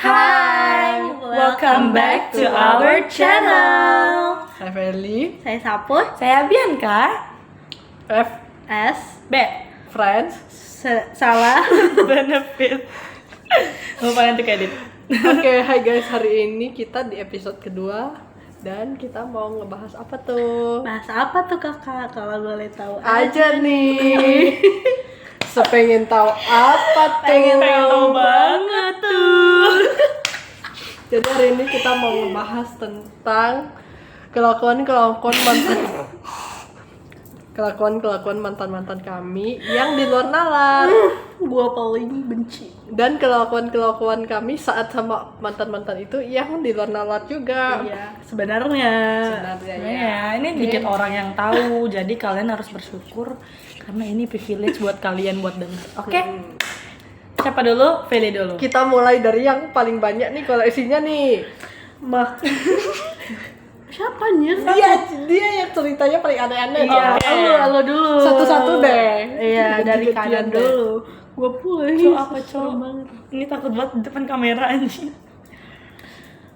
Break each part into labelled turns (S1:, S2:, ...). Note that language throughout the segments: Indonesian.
S1: Hai, welcome back to our channel.
S2: Saya Feli,
S1: Saya Saput,
S3: Saya Bianca.
S2: F,
S1: S,
S3: B.
S2: Friends.
S1: salah.
S3: Benefit. Lupa nanti edit.
S2: Oke, hai guys, hari ini kita di episode kedua dan kita mau ngebahas apa tuh?
S1: Bahas apa tuh kakak kalau boleh tahu?
S2: Aja nih. Sepengen tahu apa tuh?
S1: Pengen
S3: tahu banget
S1: tuh.
S2: Jadi hari ini kita mau ngebahas tentang kelakuan mantan kami yang di luar nalar.
S1: Gua paling benci.
S2: Dan kelakuan kami saat sama mantan itu yang di luar nalar juga.
S1: Iya, sebenarnya.
S2: Sebenarnya ya.
S3: Ya, ini dikit orang yang tahu, jadi kalian harus bersyukur karena ini privilege buat kalian buat denger. Oke? Siapa dulu? Feli dulu.
S2: Kita mulai dari yang paling banyak nih koleksinya nih.
S1: Siapa nih?
S2: Dia yang ceritanya paling aneh-aneh.
S1: Iya,
S3: Oke.
S1: lo dulu.
S2: Satu-satu deh.
S1: Iya, dari
S2: Ganti-gantian
S1: kanan
S2: deh.
S1: dulu. Gua pulih.
S3: Apa cowok banget. Ini takut banget di depan kamera anjing.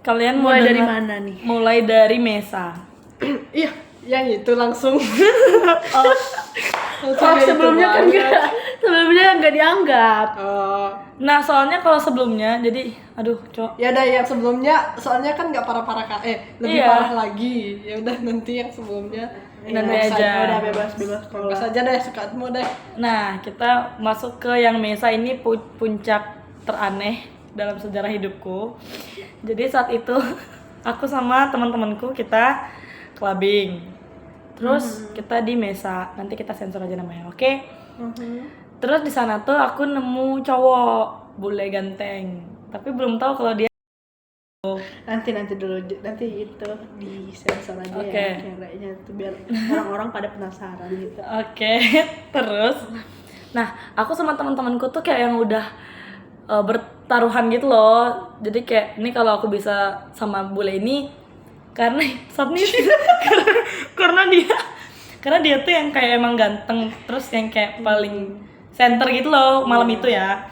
S3: Kalian mau
S1: Mulai dari
S3: denger-
S1: mana nih?
S3: Mulai dari Mesa.
S2: Iya, yang itu langsung.
S1: Oh, sebelumnya kan enggak dianggap.
S3: Nah, soalnya kalau sebelumnya jadi aduh, cowok.
S2: Ya udah yang sebelumnya, soalnya kan nggak parah-parah lebih
S3: Iya.
S2: parah lagi. Ya udah nanti yang sebelumnya.
S3: Nanti
S2: bebas
S3: aja.
S1: Udah bebas kalau
S2: Bebas aja deh, sukamu deh.
S3: Nah, kita masuk ke yang Mesa ini puncak teraneh dalam sejarah hidupku. Jadi saat itu aku sama teman-temanku kita clubbing. Terus kita di Mesa. Nanti kita sensor aja namanya, oke? Terus di sana tuh aku nemu cowok bule ganteng. Tapi belum tahu kalau dia
S1: nanti dulu nanti itu di sensor aja
S3: Oke.
S1: ya kayaknya tuh biar orang-orang pada penasaran gitu.
S3: Oke, terus nah, aku sama teman-temanku tuh kayak yang udah bertaruhan gitu loh. Jadi kayak ini kalau aku bisa sama bule ini karena saat ini karena dia tuh yang kayak emang ganteng, terus yang kayak paling center gitu loh malam itu ya.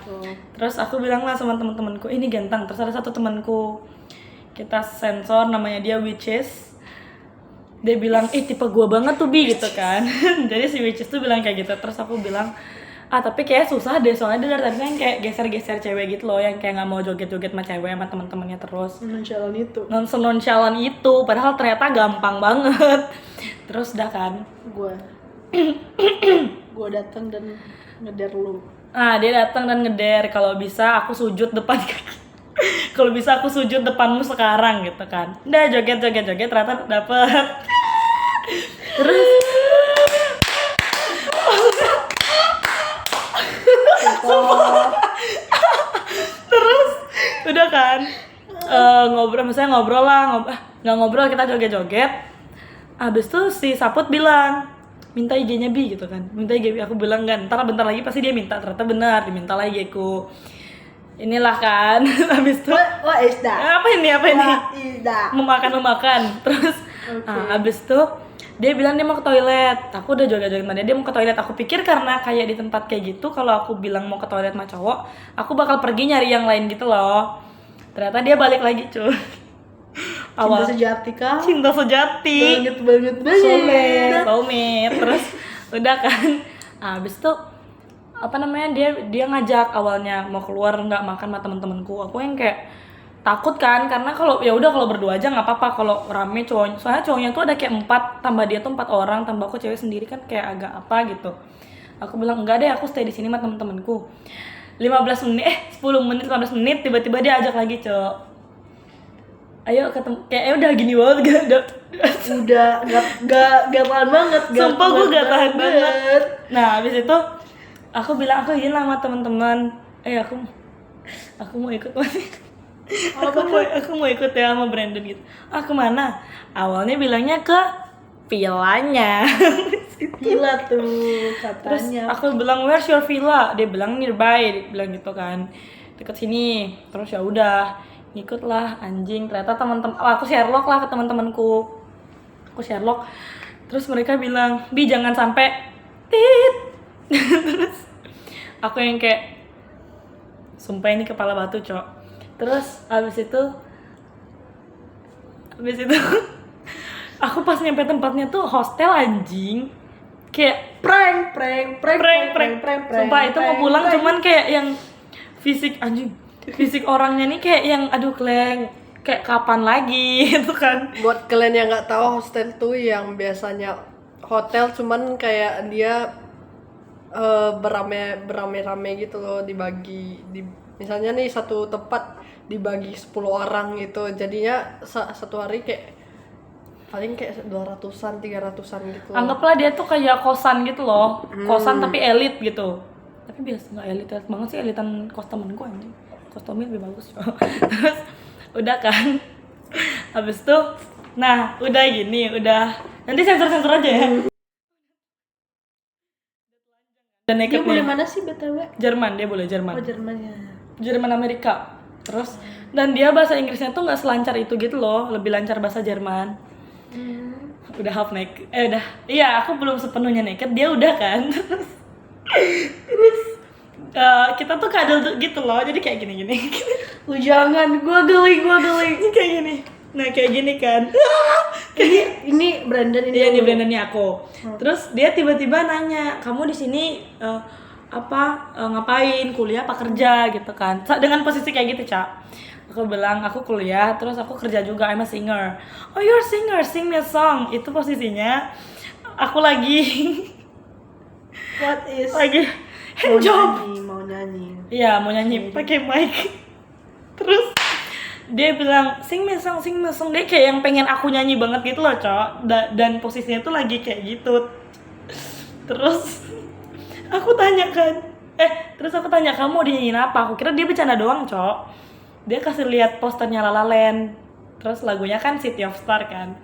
S3: Terus aku bilang lah sama teman-temanku, ini ganteng. Terus ada satu temanku, kita sensor namanya dia Witches. Dia bilang, tipe gua banget tuh Bi gitu kan. Jadi si Witches tuh bilang kayak gitu. Terus aku bilang, tapi kayak susah deh soalnya dia dari tadi kan kayak geser-geser cewek gitu loh, yang kayak nggak mau joget-joget sama cewek sama teman-temannya terus.
S1: Nonchalant itu.
S3: Nonchalant itu, padahal ternyata gampang banget. Terus dah kan.
S1: Gua datang dan ngeder lu.
S3: Dia datang dan ngeder, kalau bisa aku sujud depan kaki. Kalau bisa aku sujud depanmu sekarang gitu kan. Udah joget ternyata dapet. Terus terus udah kan ngobrol lah, nggak ngobrol, kita joget. Abis itu si Saput bilang minta IG-nya Bi gitu kan, minta IG Bi. Aku bilang kan bentar lagi pasti dia minta. Ternyata benar, diminta lah IG-ku. Inilah kan. Habis itu
S1: Wah, Isda.
S3: apa ini
S1: Isda.
S3: memakan terus. Habis itu dia bilang dia mau ke toilet. Aku udah joget-joget sama dia mau ke toilet. Aku pikir karena kayak di tempat kayak gitu, kalau aku bilang mau ke toilet sama cowok, aku bakal pergi nyari yang lain gitu loh. Ternyata dia balik lagi cuy.
S1: Cinta sejati kah?
S3: Cinta sejati.
S1: Banget.
S3: Soulmate. Terus udah kan. Habis itu dia ngajak awalnya mau keluar nggak makan sama temen-temenku. Aku yang kayak takut kan, karena kalau berdua aja nggak apa-apa, kalau rame cowoknya, soalnya cowoknya tuh ada kayak 4, tambah dia tuh 4 orang, tambah aku cewek sendiri kan kayak agak apa gitu. Aku bilang enggak deh, aku stay di sini sama temen-temenku. 10 menit 15 menit tiba-tiba dia ajak lagi, Cok. Ayo ketemu, kayak udah gini banget
S1: Udah gak tahan banget.
S3: Sumpah gue gak tahan banget. Nah, habis itu aku bilang aku izin lah sama teman-teman. Aku mau ikut aku mau ikut ya sama Brandon gitu. Kemana? Awalnya bilangnya ke villanya.
S1: Gila tuh
S3: Terus
S1: katanya.
S3: aku bilang where's your villa? Dia bilang nearby, dia bilang gitu kan. Deket sini. Terus ya udah, ngikut lah anjing. Ternyata teman-teman aku Sherlock lah ke teman-temanku. Terus mereka bilang, "Bi jangan sampai tit." Terus aku yang kayak sumpah ini kepala batu, Cok. Terus abis itu aku pas nyampe tempatnya tuh hostel anjing. Kayak
S1: prank.
S3: Sumpah itu mau pulang cuman kayak yang fisik anjing. Fisik orangnya nih kayak yang aduh Kleng, kayak kapan lagi gitu kan.
S2: Buat kalian yang nggak tahu, hostel tuh yang biasanya hotel cuman kayak dia berame-rame gitu loh, misalnya nih satu tempat dibagi 10 orang gitu, jadinya satu hari kayak paling kayak 200-an 300-an gitu loh.
S3: Anggaplah dia tuh kayak kosan gitu loh. Kosan tapi elit gitu. Tapi biasa nggak elit banget sih, elitan kos temenku anjing. Kos Tommy lebih bagus. Terus udah kan. Habis itu nah, udah gini, udah nanti sensor-sensor aja ya. Dan
S1: Dia
S3: naked
S1: boleh
S3: nih.
S1: mana sih BTW?
S3: Jerman, dia boleh Jerman.
S1: Oh, Jerman ya.
S3: Jerman Amerika. Terus dan dia bahasa Inggrisnya tuh nggak selancar itu gitu loh, lebih lancar bahasa Jerman. Udah half naked, udah, iya aku belum sepenuhnya naked, dia udah kan. Terus kita tuh kadal gitu loh, jadi kayak gini.
S1: Jangan, gua geli.
S3: Kayak gini, nah kayak gini kan.
S1: Ini Brandon ini.
S3: Iya, ini Brandonnya aku. Terus dia tiba-tiba nanya, kamu di sini ngapain, kuliah apa kerja gitu kan, dengan posisi kayak gitu Cak. Aku bilang aku kuliah, terus aku kerja juga, I'm a singer. Oh you're a singer, sing me a song. Itu posisinya aku lagi
S1: What is?
S3: lagi handjob.
S1: Mau nyanyi.
S3: Iya mau nyanyi pakai mic. Terus dia bilang sing me a song. Dia kayak yang pengen aku nyanyi banget gitu loh Cok. Dan posisinya tuh lagi kayak gitu. Terus aku tanya kan, kamu mau dinyanyiin apa? Aku kira dia bercanda doang Cok. Dia kasih lihat posternya La La Land, terus lagunya kan City of Star kan.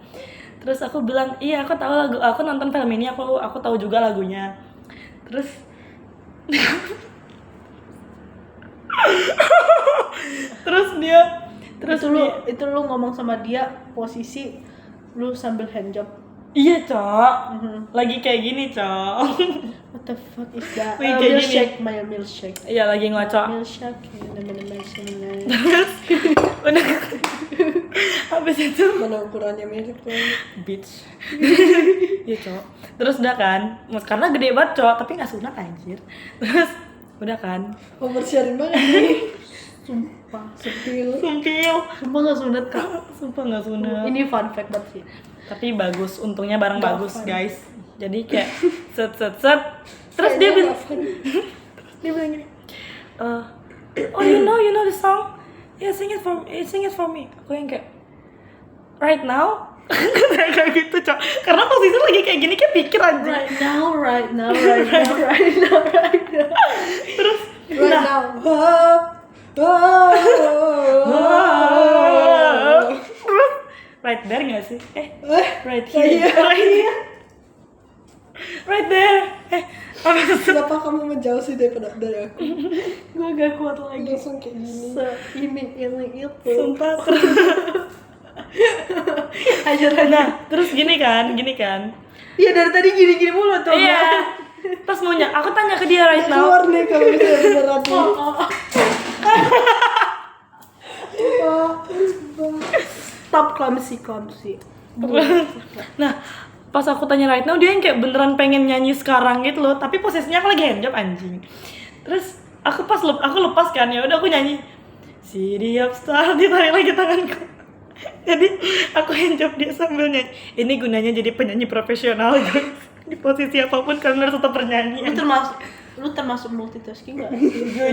S3: Terus aku bilang iya aku tahu lagu, aku nonton film ini, aku tahu juga lagunya. Terus
S1: itu lu ngomong sama dia posisi lu sambil handjob.
S3: iya Cok, lagi kayak gini Cok.
S1: What the fuck is that?
S3: Wih, kayak
S1: Milkshake, my milkshake.
S3: Iya lagi ngocok.
S1: Milkshake,
S3: Terus udah habis itu
S2: Mana ukurannya mirip tuh.
S3: bitch. Iya Cok. Terus udah kan, karena gede banget Cok, tapi nggak sunat anjir. Terus udah kan,
S2: Oversharing banget nih.
S1: Sumpah.
S2: Sepil.
S3: sumpah
S1: Sumpah gak sunat kak.
S3: sumpah nggak sunat.
S1: Ini fun fact banget sih.
S3: Tapi bagus, untungnya barang
S1: Nggak
S3: bagus
S1: fun.
S3: guys. Jadi kayak set. Terus dia bilang gini, oh you know the song? Yeah, sing it for me. Aku yang kayak right now. Kayak gitu Cok. Karena posisi lagi kayak gini kayak pikir aja.
S1: Right now.
S3: Terus
S2: Right now.
S3: terus right there nggak sih? Right here.
S2: Iya.
S3: Right there.
S2: Kenapa kamu menjauh sih dari aku?
S1: Gue gak kuat lagi.
S2: Langsung kayak gini.
S1: Ini itu.
S3: Sumpah terus. Nah, terus gini kan.
S1: Iya dari tadi gini mulu tuh.
S3: Iya. Pas mau aku tanya ke dia right now.
S2: Keluar nih kalau misalnya beneran nih.
S1: Stop clumsy.
S3: Nah, pas aku tanya right now dia yang kayak beneran pengen nyanyi sekarang gitu loh, tapi posisinya aku lagi handjob anjing. Terus aku lepas kan, ya udah aku nyanyi City of Star, ditarik lagi tanganku. Jadi aku handjob dia sambil nyanyi. Ini gunanya jadi penyanyi profesional guys. Di posisi apapun kalian harus tetap bernyanyi.
S1: Lu termasuk multitasking gak?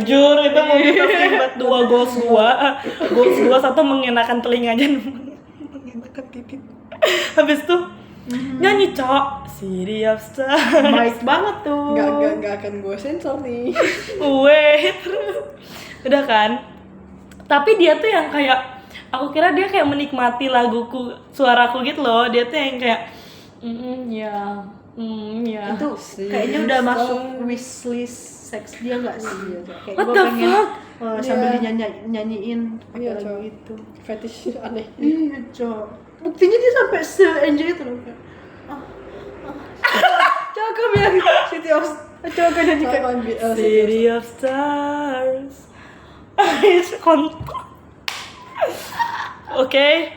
S3: Jujur itu multitasking buat goals gua satu mengenakan telinganya, mengenakan titik. Habis itu nyanyi Cok City of Stars.
S1: Baik banget tuh.
S2: Nggak akan gue sensor nih.
S3: Wait. Udah kan. Tapi dia tuh yang kayak, aku kira dia kayak menikmati laguku, suaraku gitu loh. Dia tuh yang kayak ya.
S1: Itu kayaknya udah masuk wishlist seks dia nggak sih? Kayak
S3: What
S1: gue
S3: the
S1: pengen
S3: fuck?
S1: sambil
S2: Iya.
S1: nyanyiin pakai
S2: Iya,
S1: lagu
S2: Cok.
S1: itu.
S2: Fetish aneh.
S1: Iya Cok. Buktinya dia sampai se-enjoy itu loh. Cakep ya City of Cakep nyanyi kayak
S3: City of Stars. Kontol. Oke.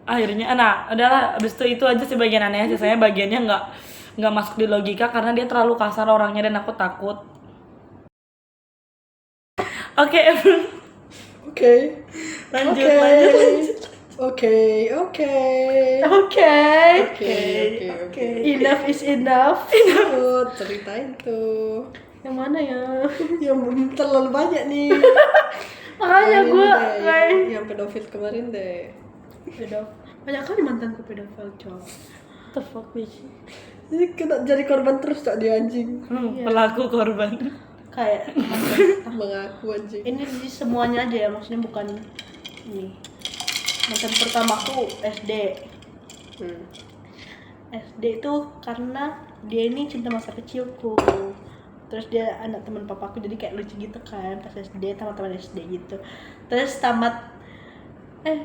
S3: Akhirnya, nah, udahlah. Abis itu aja sih bagian aneh aja. Saya bagiannya nggak masuk di logika karena dia terlalu kasar orangnya dan aku takut. Oke,
S2: Oke.
S3: lanjut.
S2: Oke.
S1: Enough is enough.
S2: Tuh, ceritain tuh.
S1: Yang mana ya?
S2: Yang terlalu banyak nih.
S1: Makanya
S2: Kemarin
S1: gue
S2: deh,
S1: kayak
S2: yang pedofil kemarin deh.
S1: banyak kali mantanku pedofil cowok.
S3: What the fuck, bitch?
S2: Jadi kena jadi korban terus tak dia anjing.
S3: Pelaku korban.
S1: Kayak
S2: Mengaku anjing.
S1: ini di semuanya aja ya, maksudnya bukan ini. Mantan pertamaku SD. SD itu karena dia ini cinta masa kecilku. Terus dia anak teman papaku, jadi kayak lucu gitu kan pas SD, teman-teman SD gitu. Terus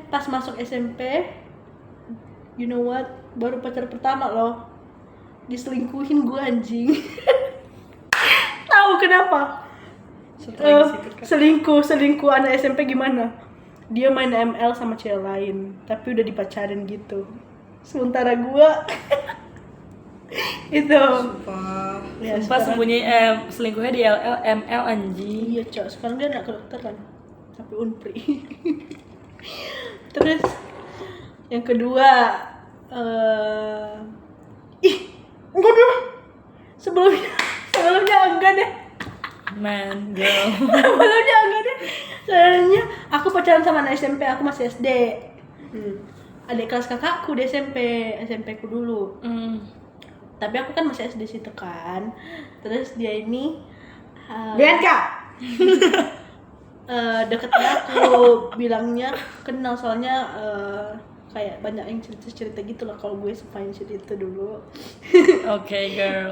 S1: pas masuk SMP, you know what, baru pacar pertama loh diselingkuhin gue anjing. Tahu kenapa? Selingkuh anak SMP gimana? Dia main ML sama cewek lain, tapi udah dipacarin gitu. Sementara gue itu
S2: Sumpah.
S1: ya,
S3: Sumpah
S1: sekarang-
S3: sembunyi selingkuhnya di ML anjing.
S1: Iya cok, sekarang dia anak kedokteran tapi Unpri. Terus yang kedua, enggak deh. Sebelumnya enggak deh.
S3: Man, girl.
S1: Sebelumnya enggak deh. Soalnya aku pacaran sama anak SMP, aku masih SD. Adik kelas kakakku di SMP ku dulu. Tapi aku kan masih SD situ kan. Terus dia ini
S2: Bianca.
S1: deketnya aku bilangnya kenal soalnya kayak banyak yang cerita gitu lah kalau gue sukain shit itu dulu.
S3: Oke, girl.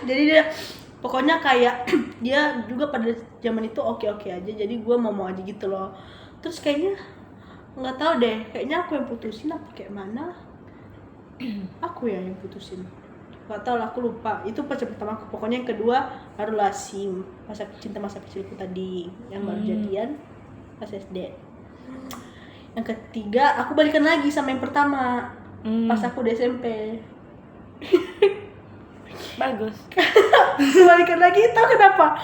S1: Jadi dia pokoknya kayak dia juga pada zaman itu oke aja, jadi gue mau aja gitu loh. Terus kayaknya nggak tahu deh, kayaknya aku yang putusin apa kayak mana. Aku ya yang putusin, nggak tahu lah, aku lupa. Itu pacar pertama aku. Pokoknya yang kedua barulah si masa kecilku tadi yang baru jadian pas SD. Yang ketiga aku balikan lagi sama yang pertama pas aku di SMP.
S3: Bagus.
S1: Balikan lagi, tau kenapa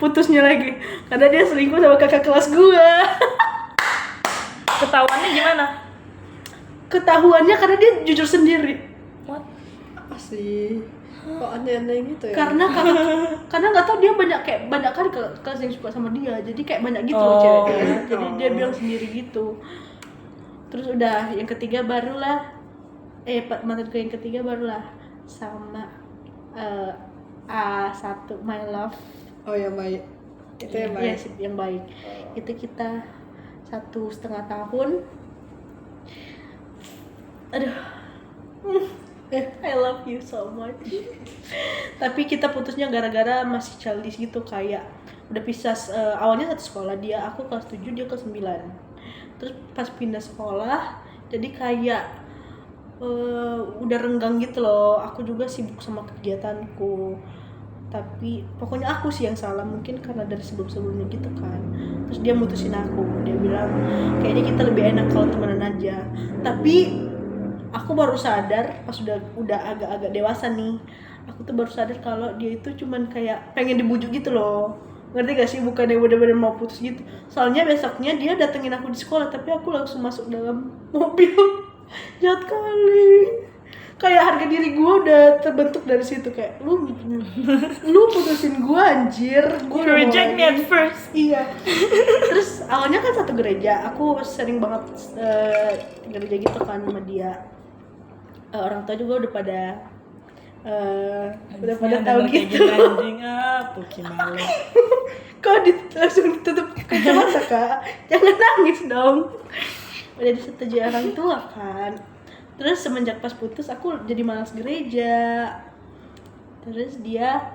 S1: putusnya lagi? Karena dia selingkuh sama kakak kelas gue.
S3: Ketahuannya gimana?
S1: Ketahuannya karena dia jujur sendiri.
S3: What?
S2: Apa sih? Kok aneh-aneh gitu ya?
S1: Karena nggak tahu dia banyak kali kelas yang suka sama dia, jadi kayak banyak gitu loh ceweknya. Jadi dia bilang sendiri gitu. Terus udah yang ketiga barulah mantanku yang ketiga barulah sama A1 My Love.
S2: Oh yang baik. Itu yang
S1: Iya
S2: baik.
S1: sih, yang baik. Itu kita 1,5 tahun. Aduh, I love you so much. Tapi kita putusnya gara-gara masih childish gitu, kayak udah pisah. Awalnya satu sekolah, aku kelas 7, dia kelas 9. Terus pas pindah sekolah jadi kayak udah renggang gitu loh. Aku juga sibuk sama kegiatanku, tapi pokoknya aku sih yang salah, mungkin karena dari sebelum-sebelumnya gitu kan. Terus dia mutusin aku, dia bilang kayaknya kita lebih enak kalau temenan aja. Tapi aku baru sadar pas udah agak-agak dewasa nih, aku tuh baru sadar kalau dia itu cuman kayak pengen dibujuk gitu loh. Ngerti gak sih? Bukan yang bener-bener mau putus gitu. Soalnya besoknya dia datengin aku di sekolah, tapi aku langsung masuk dalam mobil. Jahat kali. Kayak harga diri gue udah terbentuk dari situ, kayak lu putusin gue anjir. Gue
S3: Reject me at first.
S1: Iya. Terus awalnya kan satu gereja, aku sering banget gereja gitu kan sama dia. Orang tua juga udah pada tahu gitu.
S3: Anjing Puki malu.
S1: Kok langsung ditutup kacamata kak? Jangan nangis dong. Udah disetujui orang tua kan. Terus semenjak pas putus aku jadi malas gereja. Terus dia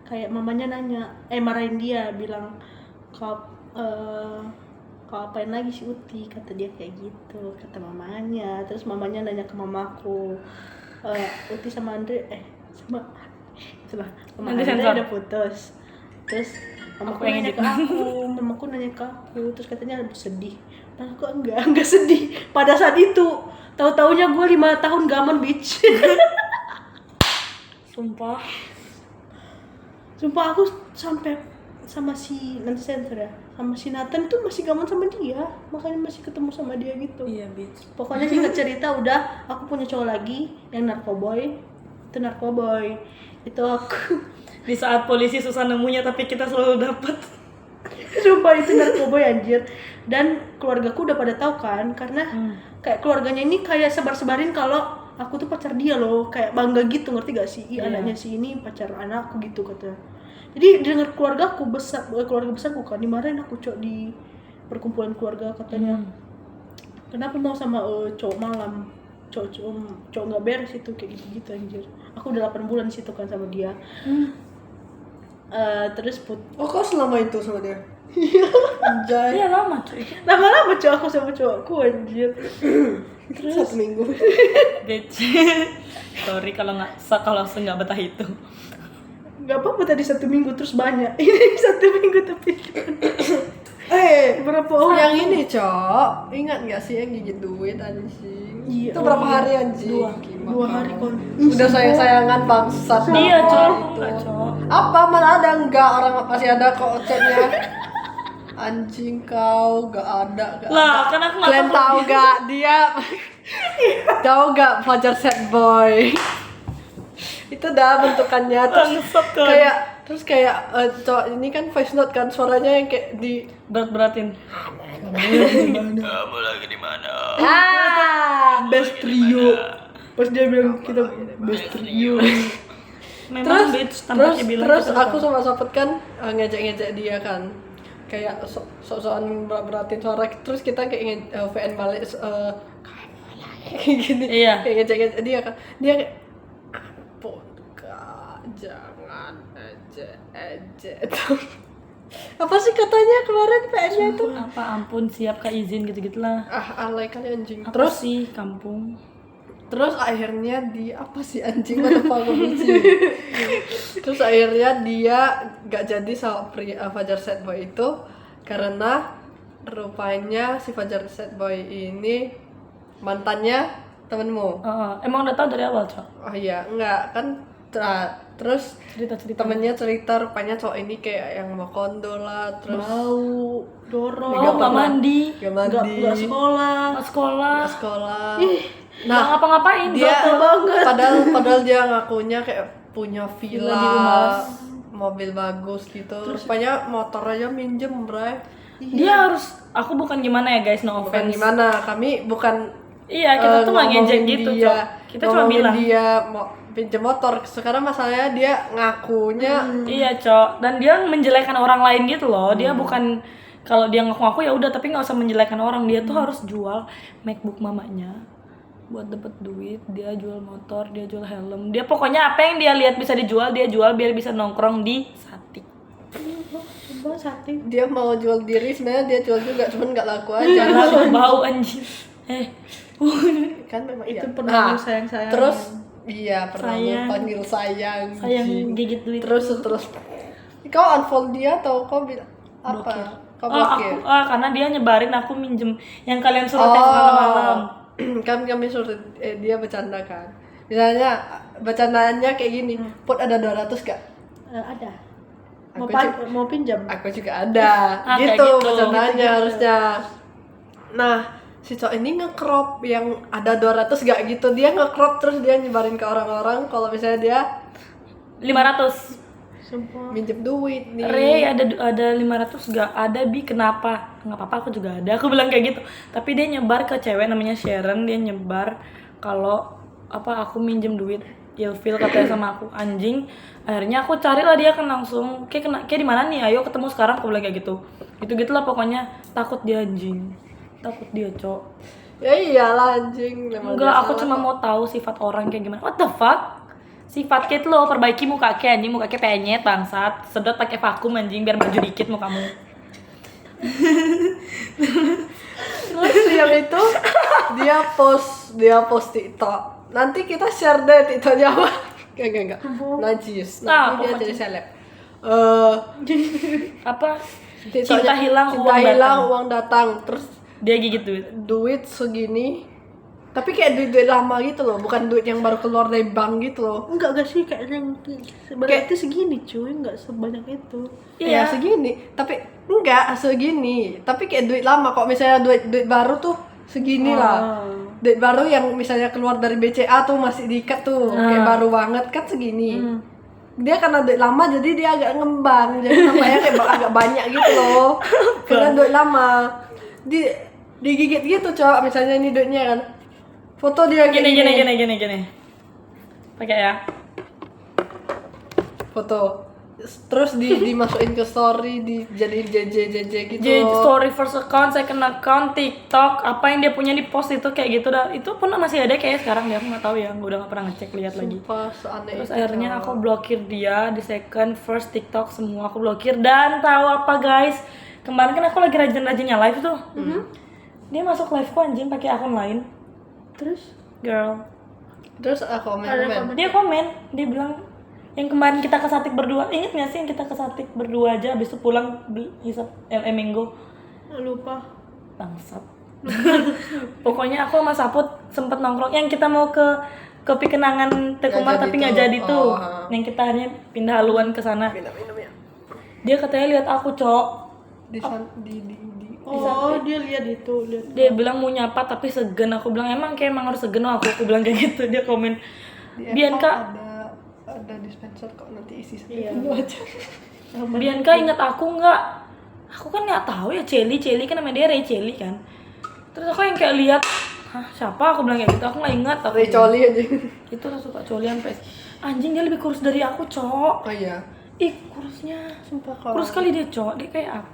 S1: kayak mamanya nanya, marahin dia, bilang kau apain lagi si Uti, kata dia kayak gitu, kata mamanya. Terus mamanya nanya ke mamaku, Uti sama Andre sama
S3: Nanti
S1: Andre
S3: sensor.
S1: udah putus. Terus Mamaku
S3: Aku yang
S1: nanya ke
S3: edit.
S1: mamaku nanya ke aku, terus katanya sedih. Nah aku enggak sedih. Pada saat itu, tahu-taunya gue 5 tahun gaman bitch.
S3: Sumpah.
S1: Sumpah aku sampai sama si nanti sensor ya, sama si Nathan tuh masih gaman sama dia, makanya masih ketemu sama dia gitu.
S3: Iya, bitch.
S1: Pokoknya singkat cerita udah aku punya cowok lagi yang narkoboy. Itu aku.
S3: Di saat polisi susah nemunya tapi kita selalu dapat.
S1: Sumpah itu narkoboy anjir. Dan keluargaku udah pada tahu kan, karena kayak keluarganya ini kayak sebar-sebarin kalau aku tuh pacar dia loh, kayak bangga gitu, ngerti gak sih?
S3: Iya.
S1: Anaknya si ini pacar anakku gitu katanya. Jadi dengar keluarga besar bukan dimarahin aku cok di perkumpulan keluarga katanya. Kenapa mau sama cowok malam? Cowok nggak beres itu kayak gitu anjir. Aku udah 8 bulan di situ kan sama dia. Terus
S2: Oh, kau selama itu sama dia? Anjay.
S3: Iya lama cuy.
S1: lama-lama cowok aku sama cowokku anjir.
S2: Terus 1 minggu.
S3: Bitch. Sorry kalau nggak betah itu.
S1: Gak apa-apa tadi 1 minggu terus banyak. Ini 1 minggu tapi berapa orang?
S2: Yang ini, Cok. Ingat gak sih yang gigit duit anjing?
S1: Iya.
S2: Itu berapa hari anjing?
S1: 2 hari kon.
S2: Udah sayang-sayangan bangsat.
S3: Iya,
S2: Apa
S3: Cok.
S2: itu?
S3: Enggak, Cok.
S2: Apa mana ada enggak orang pasti ada kok chatnya. Anjing kau gak ada.
S3: Lah, kan aku nggak
S2: Kalian
S3: tahu
S2: tahu gak dia? Tahu gak Fajar Sad Boy? Itu dah bentukannya terus
S3: Bangsat, kan.
S2: kayak cowok ini kan voice note kan suaranya yang kayak di
S3: berat-beratin.
S1: Best trio. Pas dia bilang kita best trio.
S3: Memang bitch tampaknya bilang
S2: terus
S3: kita
S2: aku sama Sapet kan ngejek-ngejek dia kan kayak sok-sokan berat-beratin suara terus kita kayak VN balik kayak gini
S3: Iya.
S2: kayak ngejek-ngejek dia kan dia kayak ampun kak jangan ejek apa sih katanya kemarin VN-nya itu
S3: apa ampun siap kak izin gitu-gitulah.
S2: alay kali anjing
S3: Apa
S2: terus
S3: sih kampung?
S2: Terus akhirnya dia apa sih anjing kenapa aku benci? Terus akhirnya dia gak jadi sama Fajar Sad Boy itu karena rupanya si Fajar Sad Boy ini mantannya temenmu.
S3: Emang udah tahu dari awal, Cok?
S2: Oh iya, enggak kan terus
S3: Cerita-cerita.
S2: temennya cerita rupanya cowok ini kayak yang mau kondo lah terus
S1: Bau, dorong,
S3: Oh, nggak mandi,
S2: gak mandi
S1: nggak sekolah.
S3: nggak sekolah,
S2: nggak sekolah.
S3: nggak ngapa-ngapain.
S2: Dia
S1: gatel banget.
S2: padahal dia ngakunya kayak punya
S3: Villa di
S2: villa,
S3: rumah.
S2: mobil bagus gitu. Rupanya motor aja minjem, Bray.
S3: Dia harus, aku bukan gimana ya guys, no
S2: Bukan
S3: offense.
S2: gimana, kami bukan
S3: Iya, kita tuh nggak ngejek
S2: ngomongin
S3: gitu,
S2: dia,
S3: Cok. Kita cuma
S2: ngomongin
S3: bilang.
S2: dia mau pinjem motor. Sekarang masalahnya dia ngakunya
S3: Iya, Cok. Dan dia menjelekan orang lain gitu loh. Dia bukan, kalau dia ngaku-ngaku ya udah, tapi nggak usah menjelekan orang. Dia tuh harus jual MacBook mamanya buat dapat duit. Dia jual motor, dia jual helm. Dia pokoknya apa yang dia lihat bisa dijual, dia jual biar bisa nongkrong di Satik.
S1: Coba sate.
S2: dia mau jual diri sebenarnya dia jual juga cuman nggak laku aja.
S3: Karena bau anjing.
S2: Kan memang
S1: Itu
S2: iya.
S1: pernah sayang-sayang.
S2: Terus iya pernah
S3: Sayang.
S2: panggil sayang.
S3: Sayang
S2: anjing.
S3: gigit duit.
S2: Terus kau unfollow dia atau kau bilang apa?
S3: Blokir.
S2: Kau
S3: Oh,
S2: blokir.
S3: karena dia nyebarin aku minjem yang kalian suruh tes malam-malam.
S2: kami suruh dia bercanda kan. Misalnya bercandaannya kayak gini, Put ada 200 gak?
S1: Ada.
S2: Aku
S1: Mau pinjam.
S2: Aku juga ada.
S3: Kayak
S2: gitu
S3: gitu.
S2: bercandaannya
S1: Gitu-gitu.
S2: harusnya. Nah, si cowok ini nge-crop yang ada 200 gak gitu. Dia nge-crop terus dia nyebarin ke orang-orang kalau misalnya dia
S3: 500.
S1: Sumpah.
S2: minjem duit nih.
S3: Re ada 500 gak? Ada Bi, kenapa? Nggak apa-apa, aku juga ada. Aku bilang kayak gitu. Tapi dia nyebar ke cewek namanya Sharon, dia nyebar kalau apa aku minjem duit ilfil katanya sama aku anjing. Akhirnya aku carilah dia kan langsung. Kayak di mana nih? Ayo ketemu sekarang, aku bilang kayak gitu. Gitu-gitulah pokoknya. Takut dia anjing. Takut dia, Cok.
S2: Ya iyalah anjing. memang
S3: Enggak,
S2: dia
S3: aku
S2: salah
S3: cuma
S2: kok.
S3: mau tahu sifat orang kayak gimana. What the fuck? Sifat kayak lo, perbaiki muka kayak anjing, muka kayak penyet bangsat. Sedot pakai vakum anjing biar maju dikit mukamu.
S2: Terus yang itu dia post TikTok. Nanti kita share deh TikToknya apa? Enggak. Najis.
S3: Nah,
S2: Nanti dia
S3: pokoknya.
S2: jadi seleb.
S3: Apa?
S2: TikToknya,
S3: Cinta hilang,
S2: cinta
S3: uang
S2: hilang,
S3: datang.
S2: uang datang. Terus
S3: Dia gigit duit.
S2: duit segini. Tapi kayak duit lama gitu loh, bukan duit yang baru keluar dari bank gitu loh.
S1: Enggak sih kayaknya berarti segini cuy, enggak sebanyak itu.
S2: Ya segini, tapi enggak segini. Tapi kayak duit lama kok, misalnya duit baru tuh segini lah. Duit baru yang misalnya keluar dari BCA tuh masih diikat tuh, kayak baru banget kan segini. Dia karena duit lama jadi dia agak ngembang, jadi namanya kayak agak banyak gitu loh. Karena duit lama. Digigit gitu cowok, misalnya ini duitnya kan. Foto dia kayak
S3: Gini. Pakai ya.
S2: Foto. Terus dimasukin ke story, dijadiin JJ gitu.
S3: Jadi story first account, second account, TikTok, apa yang dia punya di post itu kayak gitu dah. Itu pun masih ada kayak sekarang dia, aku nggak tahu ya, udah nggak pernah ngecek lihat lagi.
S2: Sumpah, seaneh
S3: Terus
S2: itu,
S3: akhirnya
S2: Cok.
S3: aku blokir dia di second, first, TikTok semua aku blokir. Dan tahu apa guys? Kemarin kan aku lagi rajin-rajinnya live tuh. Dia masuk live ku anjing pakai akun lain.
S1: Terus
S3: Girl.
S2: Terus aku komen.
S3: Dia komen, dia bilang yang kemarin kita ke Satik berdua, inget gak sih yang kita ke Satik berdua aja, abis itu pulang beli hisap Mango.
S1: lupa.
S3: Bangsat. Pokoknya aku sama Saput sempet nongkrong yang kita mau ke Pikenangan Tekumar
S2: Nggak jadi
S3: tapi nggak
S2: tuh.
S3: jadi tuh.
S2: Oh,
S3: Yang kita akhirnya pindah haluan ke sana.
S2: Minum ya.
S3: Dia katanya lihat aku, Cok.
S2: Di
S1: Oh, dia lihat itu, lihat.
S3: Dia bilang mau nyapa tapi segen. Aku bilang emang harus segen aku bilang kayak gitu. Dia komen, Bianca,
S2: ada dispenser kok, nanti isi
S1: Iya.
S2: dulu aja.
S3: Bianca ingat aku nggak? Aku kan nggak tahu ya, Celi kan namanya dia Ray Celi kan. Terus aku yang kayak lihat, hah siapa? Aku bilang kayak gitu, aku nggak ingat. Aku
S2: Ray Coli aja.
S3: itu lah suka Coli sampai anjing, dia lebih kurus dari aku, Cok.
S2: Oh iya.
S3: Ih kurusnya,
S2: Sumpah kalau
S3: kurus kali dia, Cok. Dia kayak apa?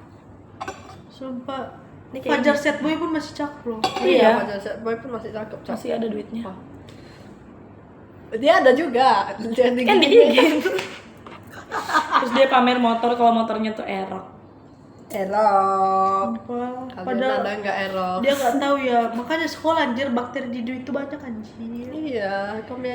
S1: Sumpah.
S3: Ini kayak
S1: Fajar Set Boy pun masih cakep loh.
S3: Iya.
S2: Fajar Set Boy pun masih cakep, Cok.
S3: Masih ada duitnya.
S2: Dia ada juga. Dia
S3: Kan digigit. Terus dia pamer motor, kalau motornya tuh erok.
S2: Erok.
S1: Wah,
S2: Kalian
S1: padahal
S2: ada nggak erok?
S1: dia nggak tahu ya, makanya sekolah anjir, bakteri di duit itu banyak anjir.
S2: Iya, kami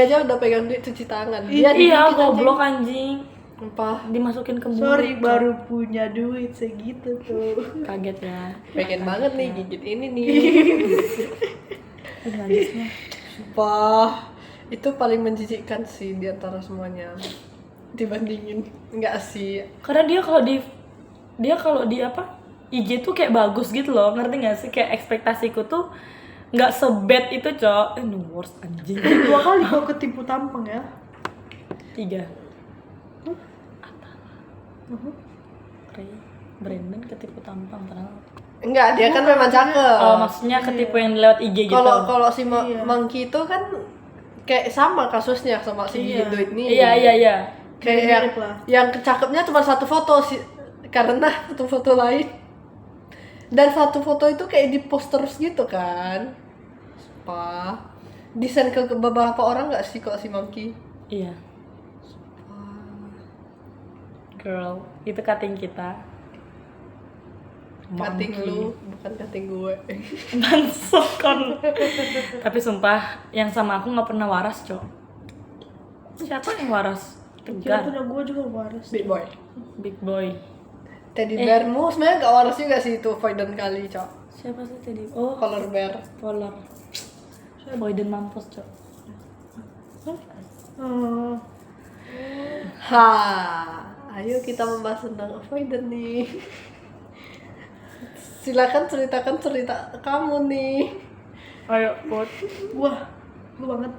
S2: aja udah pegang duit cuci tangan.
S3: Iya,
S2: digigit
S3: goblok anjing.
S2: Sumpah,
S3: Dimasukin ke mulut.
S1: Sorry,
S3: Cok.
S1: baru punya duit segitu tuh.
S3: Kaget ya.
S2: pengen banget nih gigit ini nih.
S3: Najisnya.
S2: Sumpah, itu paling menjijikkan sih di antara semuanya. Dibandingin, enggak sih.
S3: Karena dia kalau di apa? IG tuh kayak bagus gitu loh, ngerti gak sih? Kayak ekspektasiku tuh nggak sebad itu, Cok. The worst anjing.
S1: 2 kali kau ketipu tampang ya.
S3: 3. Brandon ketipu tampang terang.
S2: Enggak, dia kan memang cakep.
S3: Oh, maksudnya ketipu yang lewat IG gitu.
S2: Kalau si Monkey itu kan kayak sama kasusnya sama si gigit duit nih.
S3: Iya.
S2: Kayak
S1: Mirip lah.
S2: yang cakepnya cuma satu foto sih, karena satu foto lain. Dan satu foto itu kayak di post terus gitu kan. Sumpah. Desain ke beberapa orang nggak sih kalau si Monkey?
S3: Iya. Girl, itu cutting kita.
S2: Cutting
S3: Monkey.
S2: lu, bukan cutting gue.
S3: Bangsat kan. Tapi sumpah, yang sama aku nggak pernah waras, Cok. Siapa yang waras?
S1: Kira
S3: Tegar.
S1: punya gue juga waras.
S2: Big boy.
S3: Big boy.
S2: Teddy bearmu sebenarnya gak waras juga sih itu Voiden kali, Cok.
S3: Siapa sih tadi? Oh,
S2: Color bear.
S3: Polar. Boyden mampus, Cok.
S1: Oh,
S2: Ha, ayo kita membahas tentang avoidant nih. Silakan ceritakan cerita kamu nih.
S3: Ayo, Put.
S1: wah, lu banget.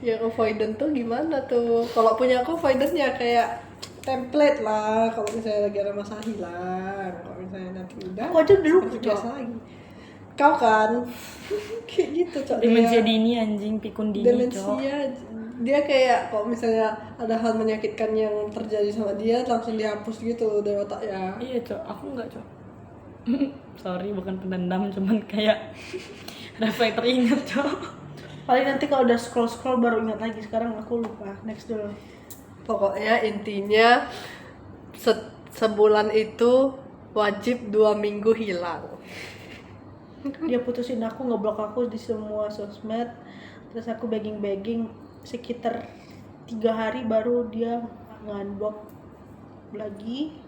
S2: Yang avoidant tuh gimana tuh? Kalau punya aku avoidantnya kayak template lah. Kalau misalnya lagi ada masalah hilang, kalau misalnya nanti udah,
S1: Aku aja dulu
S2: seperti biasa lagi. Kau kan kayak gitu, Cok.
S3: Demensia dini anjing, pikun dini, Cok.
S2: Demensia. Dia kayak kalau misalnya ada hal menyakitkan yang terjadi sama dia langsung dihapus gitu dari otaknya.
S3: Iya, Cok. Aku enggak, Cok. Sorry, bukan pendendam, cuman kayak refleks teringat, Cok.
S1: Paling nanti kalau udah scroll baru ingat lagi. Sekarang aku lupa. Next dulu.
S2: Pokoknya intinya sebulan itu wajib 2 minggu hilang.
S1: Dia putusin aku, ngeblok aku di semua sosmed. Terus aku begging sekitar 3 hari baru dia nge-unblock lagi.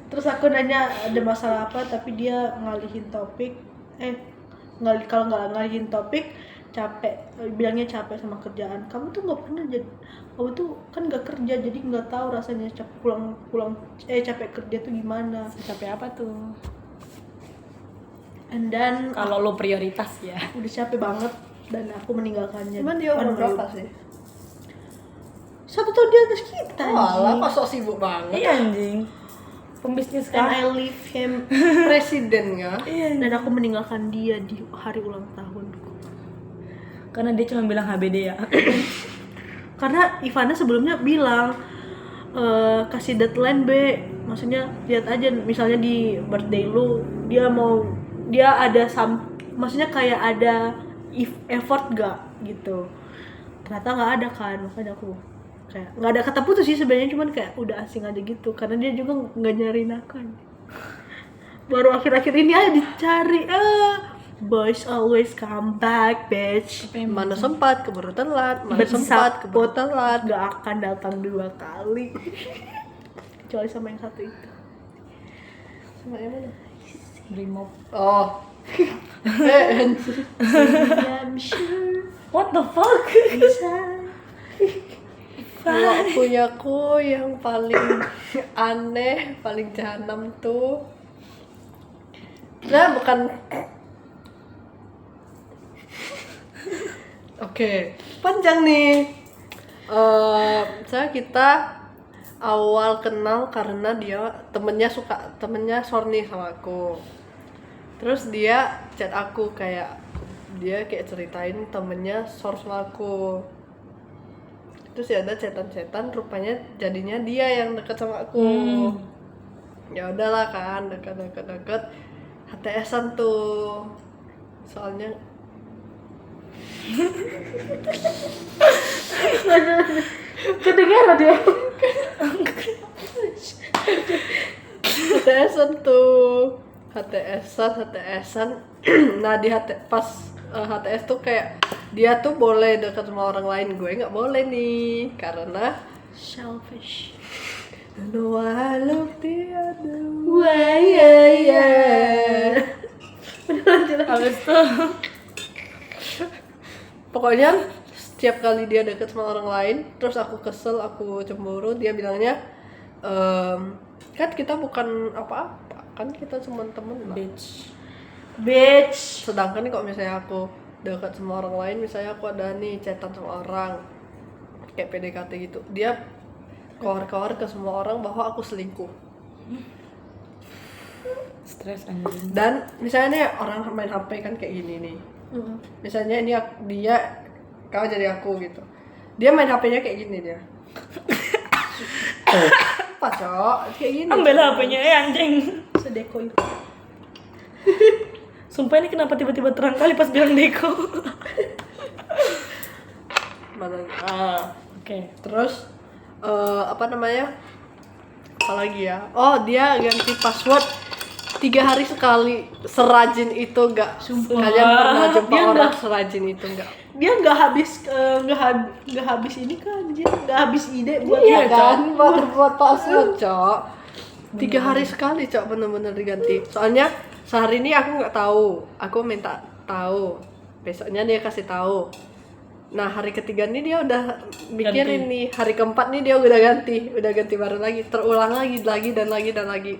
S1: Terus aku nanya ada masalah apa, tapi dia ngalihin topik. Kalau nggak ngalihin topik, capek. Bilangnya capek sama kerjaan. Kamu tuh nggak pernah jadi, kamu tuh kan nggak kerja, jadi nggak tahu rasanya capek kerja tuh gimana.
S3: Capek apa tuh?
S1: And then
S3: Kalau lo prioritas ya.
S1: udah capek banget dan aku meninggalkannya.
S2: Cuman dia umur berapa sih?
S1: 1 tahun di atas kita.
S2: Walah,
S1: anjing.
S2: kok sok sibuk banget.
S3: Iya anjing. Pembisnis
S1: And
S3: kan.
S1: I leave him.
S2: Presiden ya.
S1: Dan aku meninggalkan dia di hari ulang tahunku.
S3: Karena dia cuma bilang HBD ya.
S1: Karena Ivana sebelumnya bilang kasih deadline B, maksudnya lihat aja misalnya di birthday lu dia ada maksudnya kayak ada effort gak gitu. Ternyata nggak ada kan, makanya aku kayak nggak ada kata putus sih sebenarnya, cuman kayak udah asing aja gitu karena dia juga nggak nyariin aku. Baru akhir-akhir ini aja dicari. Boys always come back, bitch.
S2: Mana sempat keburu telat, mana sempat keburu telat.
S1: Gak akan datang 2 kali. Kecuali sama yang satu itu.
S2: Sama yang mana?
S3: Brimob.
S2: Oh.
S1: I'm sure
S3: What the fuck?
S1: inside.
S2: Kalau punyaku yang paling aneh, paling jahanam tuh, nah bukan. Oke, panjang nih. Kita awal kenal karena temennya sorry sama aku. Terus dia chat aku kayak ceritain temennya source sama aku. Terus ya ada chatan, rupanya jadinya dia yang deket sama aku. Ya udahlah kan, deket HTS-an tuh. Soalnya
S1: Kedengeran dia.
S2: HTS-an tuh. HTS-an. Nah pas HTS tuh kayak dia tuh boleh dekat sama orang lain, gue nggak boleh nih karena
S1: Selfish.
S2: no I love the other
S1: Why
S3: Habis itu
S2: pokoknya setiap kali dia deket sama orang lain terus aku kesel, aku cemburu, dia bilangnya kan kita bukan apa-apa, kan kita cuma temen lah.
S1: Bitch.
S2: Sedangkan nih kalau misalnya aku dekat sama orang lain, misalnya aku ada nih chatan sama orang kayak PDKT gitu, dia keluar ke semua orang bahwa aku selingkuh.
S3: stres anjing.
S2: Dan misalnya nih orang main HP kan kayak gini nih, misalnya ini dia kau jadi aku gitu, dia main HP-nya kayak gini dia. Apa cok kayak gini,
S3: Ambil HP-nya anjing.
S1: Sedeko itu.
S3: Sumpah ini kenapa tiba-tiba terang kali pas bilang Deko.
S2: mana
S3: Oke.
S2: terus apa apalagi ya, oh dia ganti password 3 hari sekali, serajin itu gak?
S1: Sumpah.
S2: Kalian pernah jumpa
S1: Dia
S2: orang
S1: nggak-
S2: serajin itu gak?
S1: Dia nggak habis ini kan, dia nggak habis ide buat
S2: Iya
S1: dia.
S2: kan, buat password cok. 3 hari sekali cok, bener-bener diganti. Soalnya sehari ini aku nggak tahu, aku minta tahu, besoknya dia kasih tahu. Nah hari ketiga nih dia udah mikirin nih, hari keempat nih dia udah ganti baru lagi, terulang lagi dan lagi.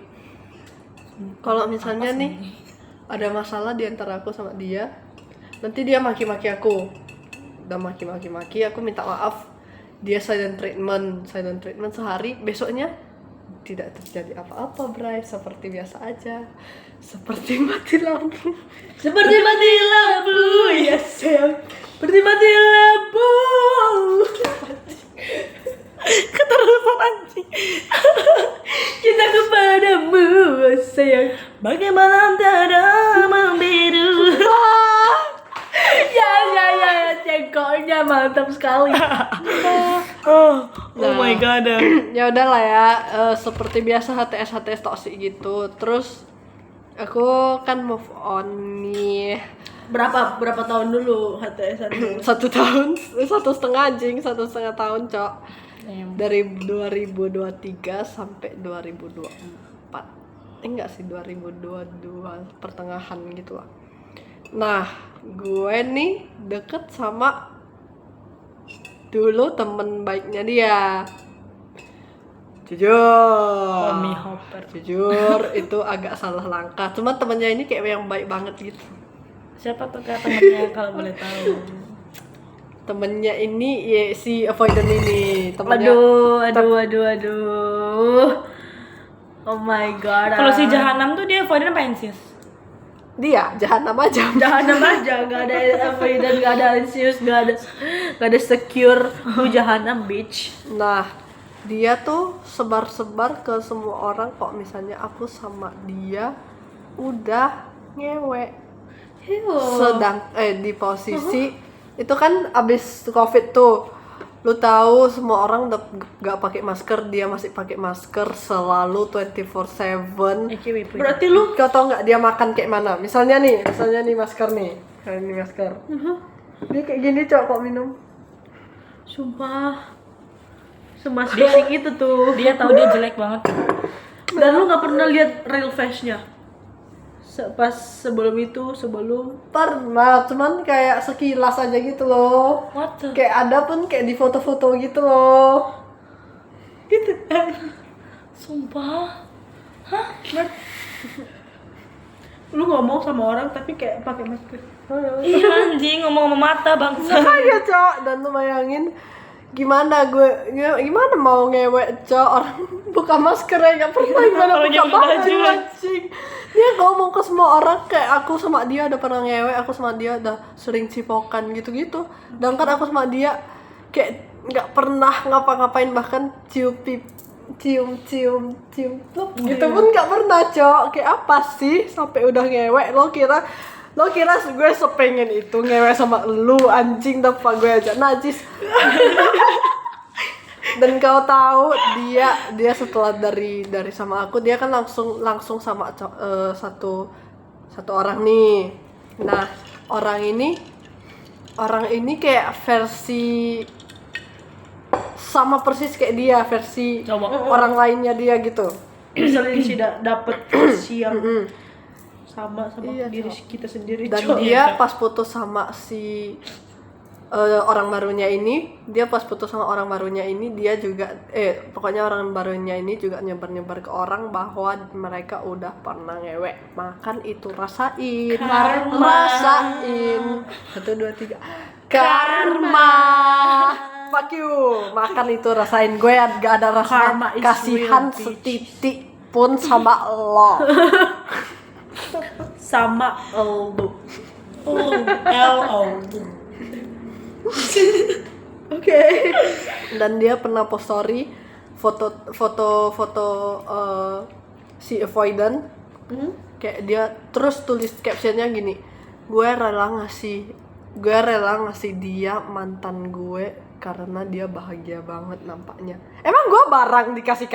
S2: Kalau misalnya nih ada masalah di antara aku sama dia, nanti dia maki-maki aku, udah maki-maki, aku minta maaf, dia silent treatment sehari, besoknya tidak terjadi apa-apa, Bray, seperti biasa aja, seperti mati lampu.
S1: Seperti mati lampu, yes, seperti mati lampu.
S3: Keterusan anjing.
S1: Cinta kepadamu, sayang.
S3: Bagaimana tiada membiru.
S1: Ya, cengkoknya mantap sekali.
S3: Oh
S2: Nah.
S3: my god.
S2: Ya udahlah ya, seperti biasa HTS toksik gitu. Terus aku kan move on nih.
S1: Berapa tahun dulu HTS-an dulu?
S2: 1 tahun, 1,5 anjing, 1,5 tahun cok. Dari 2023 sampai 2024. Enggak sih, 2022 pertengahan gitu lah. Nah, gue nih deket sama dulu temen baiknya dia. Jujur,
S3: Tommy Hopper.
S2: jujur itu agak salah langkah. Cuma temennya ini kayak yang baik banget gitu.
S3: Siapa tuh kak temennya kalau boleh tahu?
S2: Temennya ini ya si avoidant ini. Temennya.
S1: Aduh. Oh my god.
S3: Kalau si Jahanam tuh dia avoidant apa anxious?
S2: Dia jahanam aja.
S1: Jahanam aja, gak ada avoidant, gak ada anxious, gak ada secure. Lu jahanam bitch.
S2: Nah, dia tuh sebar-sebar ke semua orang kok misalnya aku sama dia udah ngewe. Sedang di posisi itu kan abis Covid tuh. Lu tahu semua orang udah gak pakai masker, dia masih pakai masker selalu 24/7.
S1: Berarti lu
S2: Kau tau nggak dia makan kayak mana? Misalnya nih masker nih. Ini masker. Dia kayak gini kok minum.
S1: sumpah semas basic itu tuh.
S3: Dia tahu dia jelek banget.
S1: Dan lu gak pernah lihat real face-nya. Pas sebelum
S2: Pernah, cuman kayak sekilas aja gitu loh.
S3: What the?
S2: Kayak ada pun kayak di foto-foto gitu loh.
S1: gitu kan.
S3: Sumpah.
S1: Lu ngomong sama orang tapi kayak pakai masker.
S3: Iya anjing, ngomong sama mata bangsa.
S2: Makanya cok, dan lu bayangin gimana mau ngewek cok, orang buka masker ya nggak pernah, gimana
S3: Kalau
S2: buka
S3: nyebutin
S2: baju
S3: baju,
S2: anjing. Dia ngomong ke semua orang kayak aku sama dia udah pernah ngewek, aku sama dia udah sering cipokan gitu-gitu. Dan kan aku sama dia kayak nggak pernah ngapa-ngapain, bahkan cium pluk gitu pun nggak pernah cok. Kayak apa sih sampai udah ngewek? Lo kira gue sepengen itu ngewek sama lu anjing, tanpa gue aja najis. Dan kau tahu dia setelah dari sama aku, dia kan langsung sama satu orang nih. Nah, orang ini kayak versi sama persis kayak dia, versi
S3: Coba.
S2: orang lainnya dia gitu.
S1: Misalnya sih dapet versi yang sama
S2: Iya,
S1: diri
S2: Cok.
S1: kita sendiri.
S2: Dan
S1: Cok.
S2: dia pas putus sama si orang barunya ini, dia juga pokoknya orang barunya ini juga nyebar ke orang bahwa mereka udah pernah ngewek. Makan itu rasain. Rasain. 1 2 3. Karma. Fuck you. Makan itu rasain. Gue gak ada rasa
S1: Karma is
S2: kasihan
S1: real, bitch.
S2: setitik pun sama lo.
S1: Sama lu.
S3: LO.
S1: Oke.
S2: Dan dia pernah post story foto si avoidant. Kayak dia terus tulis captionnya gini, gue rela ngasih dia mantan gue karena dia bahagia banget nampaknya. Emang gue barang dikasih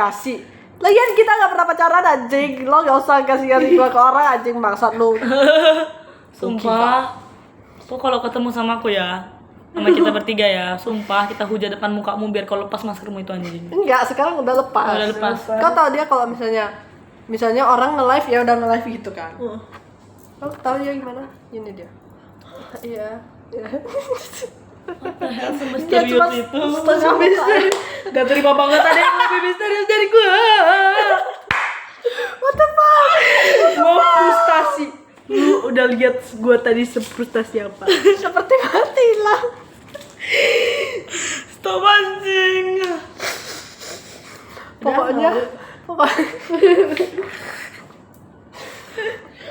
S2: lagian kita gak pernah pacaran anjing. Lo gak usah kasih gue ke orang anjing, bangsat lu.
S3: Sumpah. Tuh kalau ketemu sama aku ya, sama kita bertiga ya, sumpah kita hujat depan mukamu biar kau lepas maskermu itu anjing.
S2: Enggak, sekarang udah lepas.
S3: Udah lepas.
S2: Kau tau dia kalau misalnya orang nge-live ya udah nge-live gitu kan. Kau tahu dia gimana? Ini dia. Iya.
S3: Misterius itu.
S2: Setengah misterius.
S1: Gak terima banget ada yang lebih misterius dari gue.
S2: What the fuck?
S1: Gue frustasi. Lu udah lihat gue tadi frustasi apa?
S2: Seperti mati lah.
S3: Stop anjing.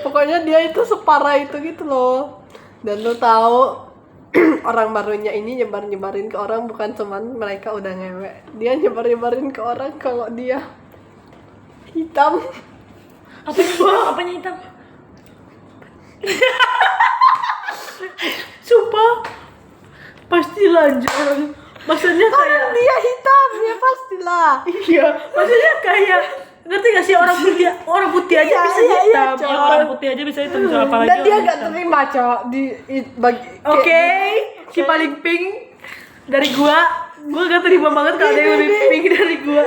S2: Pokoknya dia itu separah itu gitu loh. Dan lu tahu orang barunya ini nyebarin ke orang bukan cuman mereka udah ngewek. Dia nyebarin ke orang kalau dia hitam.
S3: Apanya hitam?
S1: Sumpah. Pasti lanjut. Maksudnya kayak
S2: Dia hitam, ya pastilah.
S1: iya, maksudnya kayak ngerti gak sih orang putih aja
S2: Iya,
S1: bisa
S2: iya, iya,
S1: hitam.
S2: Cok.
S3: Ya orang putih aja bisa hitam, apalagi
S2: Dan dia
S3: orang
S2: gak
S3: hitam.
S2: terima cok bagi
S1: Oke, si paling pink dari gua Gue gak terima banget kalau ada yang lebih pink dari gue.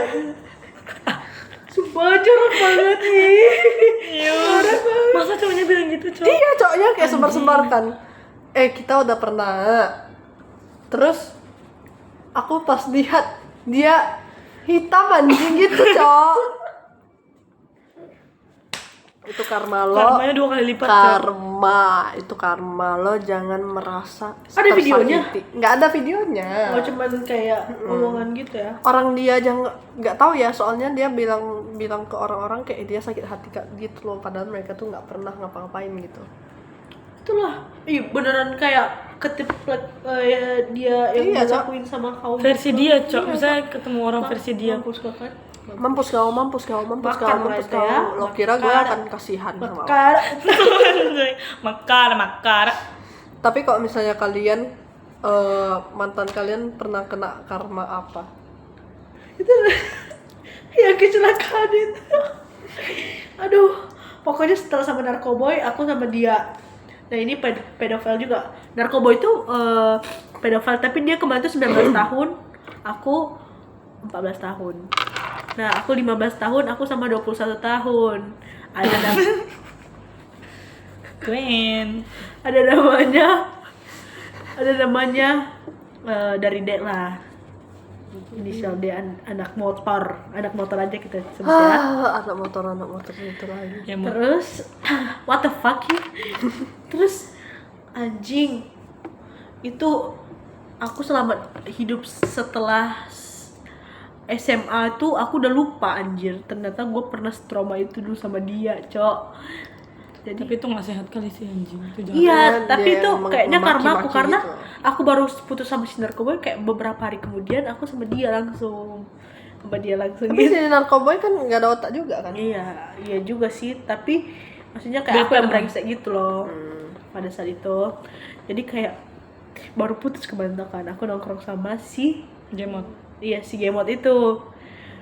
S1: Sumpah jorok banget nih.
S3: Masa cowoknya bilang gitu, cowok?
S2: Iya, cowoknya kayak sembar-sembar kan. Kita udah pernah. Terus aku pas lihat dia hitam anjing gitu, cowok. Itu karma lo.
S3: Karmanya 2 kali lipat, Cok.
S2: Itu karma lo, jangan merasa
S1: Ada videonya?
S2: tersakiti. Nggak ada videonya.
S1: Oh cuman kayak omongan gitu ya.
S2: Orang dia aja nggak tahu ya, soalnya dia bilang ke orang-orang kayak dia sakit hati gitu loh, padahal mereka tuh nggak pernah ngapa-ngapain gitu.
S1: Itulah. Ih beneran kayak ketiplek dia yang
S2: Iya,
S1: dilakuin sama kaum.
S3: Versi dia, Cok. Misalnya ketemu orang versi dia.
S1: Mampus kau kan?
S2: Mampus kau.
S1: Makan lah itu ya.
S2: Lo kira gue
S1: Makan.
S2: akan kasihan sama lo.
S3: Makar.
S2: Tapi kalau misalnya kalian mantan kalian pernah kena karma apa?
S1: Itu yang kecelakaan itu. Aduh, pokoknya setelah sama narkoboy aku sama dia. Nah ini pedofil juga. Narkoboy itu pedofil tapi dia kemarin tuh 19 tahun, aku 14 tahun. Nah aku 15 tahun, aku sama 21 tahun.
S3: Queen.
S1: Ada namanya dari D lah. Inisial D, anak motor aja kita sebut ya.
S2: Anak motor itu lagi.
S3: Ya, Mo.
S1: Terus what the fuck ya? Terus anjing itu aku selama hidup setelah SMA tuh aku udah lupa anjir, ternyata gue pernah trauma itu dulu sama dia, Cok. Jadi
S3: Tapi itu nggak sehat kali sih, anjing. Itu jangan.
S1: iya,
S2: Jangan
S1: tapi
S2: dia
S1: itu kayaknya karena aku
S2: memaki-maki
S1: karena
S2: gitu.
S1: aku baru putus sama si narkoboy kayak beberapa hari kemudian aku sama dia langsung
S2: Tapi
S1: gitu.
S2: si narkoboy kan nggak ada otak juga kan?
S1: Iya juga sih, tapi maksudnya kayak aku
S3: Beda
S1: yang
S3: kan?
S1: brengsek gitu loh pada saat itu. Jadi kayak baru putus kebantakan, aku nongkrong sama si
S3: Gemot.
S1: iya si Gemot itu.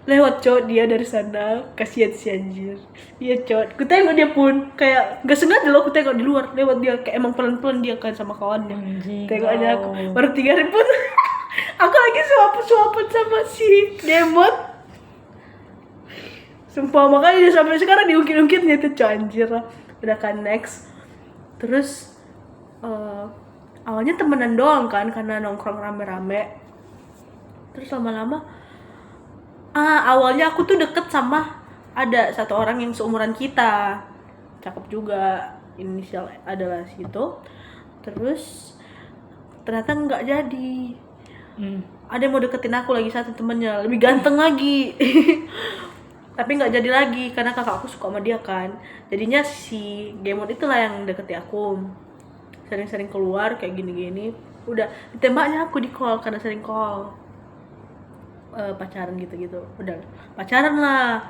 S1: Lewat cowok dia dari sana, kasihan si anjir. Iya cowok, ku tengok dia pun kayak gak sengaja loh, ku tengok di luar lewat dia kayak emang pelan-pelan dia kan sama kawannya.
S3: Anjing,
S1: Tengok aja aku
S3: wow.
S1: baru 3 hari pun aku lagi suapin sama si Gemot. Sumpah makanya dia sampai sekarang diungkit-ungkitnya itu cowok anjir lah. Udah kan next. Terus awalnya temenan doang kan karena nongkrong rame-rame. Terus lama-lama awalnya aku tuh deket sama ada satu orang yang seumuran kita, cakep juga, inisial adalah situ. Terus ternyata nggak jadi. Ada yang mau deketin aku lagi, satu temennya lebih ganteng lagi. Tapi nggak jadi lagi karena kakak aku suka sama dia kan. Jadinya si Gemot itulah yang deketi aku, sering-sering keluar kayak gini-gini. Udah ditembaknya aku di call karena sering call. Pacaran gitu-gitu, udah pacaran lah.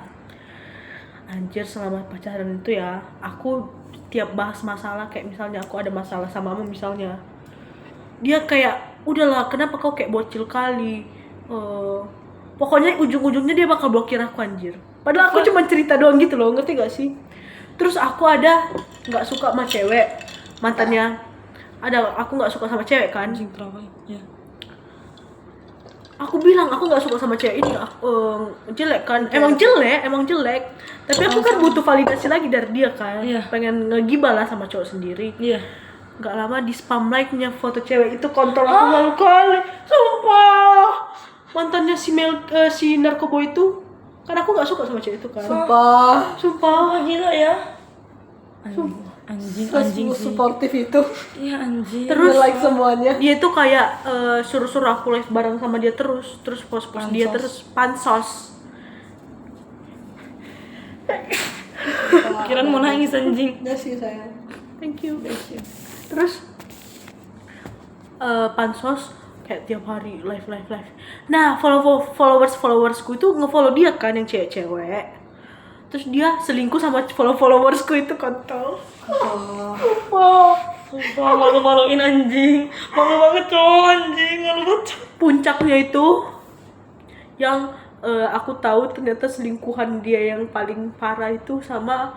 S1: Anjir selama pacaran itu ya, aku tiap bahas masalah kayak misalnya aku ada masalah sama kamu misalnya, dia kayak udahlah kenapa kau kayak bocil kali, pokoknya ujung-ujungnya dia bakal blokir aku anjir. Padahal aku cuma cerita doang gitu loh, ngerti gak sih? Terus aku ada nggak suka sama cewek mantannya, aku nggak suka sama cewek kan.
S3: Anjing trauma. Ya.
S1: Aku bilang aku nggak suka sama cewek ini, jelek kan, emang jelek, tapi aku kan butuh validasi lagi dari dia kan.
S3: Iya.
S1: Pengen ngegibah lah sama cowok sendiri.
S3: Iya.
S1: Nggak lama di spam like-nya foto cewek itu, kontol aku malu kali, sumpah. Mantannya si narkoboy itu, kan aku nggak suka sama cewek itu kan. Sumpah.
S3: Gila ya. Anjing sih.
S2: Suportif itu.
S3: Iya anjing.
S1: Terus
S2: like semuanya.
S1: dia tuh kayak suruh-suruh aku live bareng sama dia terus post dia terus pansos.
S3: Kirain mau nangis anjing.
S2: Ya sih sayang.
S1: Thank you. Terus pansos kayak tiap hari live. Nah followersku itu ngefollow dia kan yang cewek-cewek. Terus dia selingkuh sama followersku itu kontol.
S3: Sumpah malu-maluin anjing. Malu banget cowok anjing, malu banget.
S1: Puncaknya itu yang aku tahu ternyata selingkuhan dia yang paling parah itu sama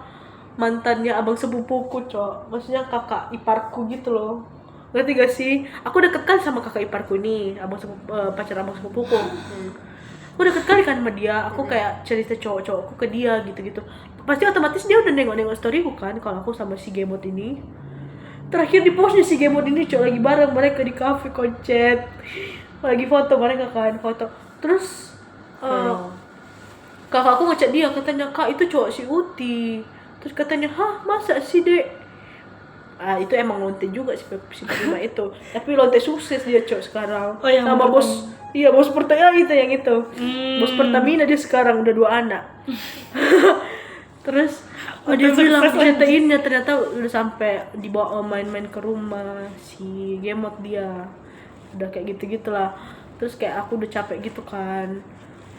S1: mantannya abang sepupuku, Cok. Maksudnya kakak iparku gitu loh. Ngerti gak sih? Aku deket kan sama kakak iparku nih, pacar abang sepupuku. Aku deket kali kan sama dia, aku kayak cerita cowok-cowokku ke dia gitu-gitu. Pasti otomatis dia udah nengok-nengok storyku kan kalau aku sama si Gemot ini. Terakhir di postnya si Gemot ini cowok lagi bareng mereka di cafe koncet. Lagi foto mereka kan, foto. Terus kakakku ngechat dia, katanya, "Kak, itu cowok si Uti." Terus katanya, "Hah, masa sih, Dek?" Itu emang lonte juga si Prima itu. Tapi lonte sukses dia cowok sekarang.
S3: Oh, yang
S1: sama bos. Iya, bos Pertamina itu yang itu. Bos Pertamina dia sekarang udah 2 anak. Terus dia bilang ceritainnya ternyata udah sampai dibawa main-main ke rumah si Gemot dia. Udah kayak gitu-gitulah. Terus kayak aku udah capek gitu kan.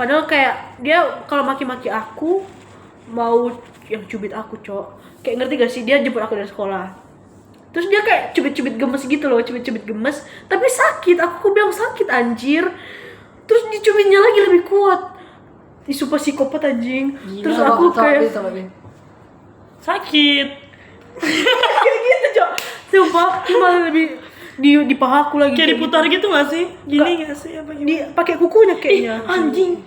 S1: Padahal kayak dia kalau maki-maki aku mau yang cubit aku, Cok. Kayak ngerti gak sih, dia jemput aku dari sekolah. Terus dia kayak cubit-cubit gemes gitu loh, cubit-cubit gemes, tapi sakit. Aku bilang sakit anjir. Terus dicubitnya lagi lebih kuat. Sumpah psikopat anjing.
S3: Gila.
S1: Terus aku kayak
S3: Sakit.
S1: kayak gitu, Cok. Sumpah, cuma lebih di paha aku lagi.
S3: Kayak diputar gitu gak sih? Gini
S1: Nggak.
S3: gak sih? Apa
S1: Di pakai kukunya kayaknya.
S3: anjing.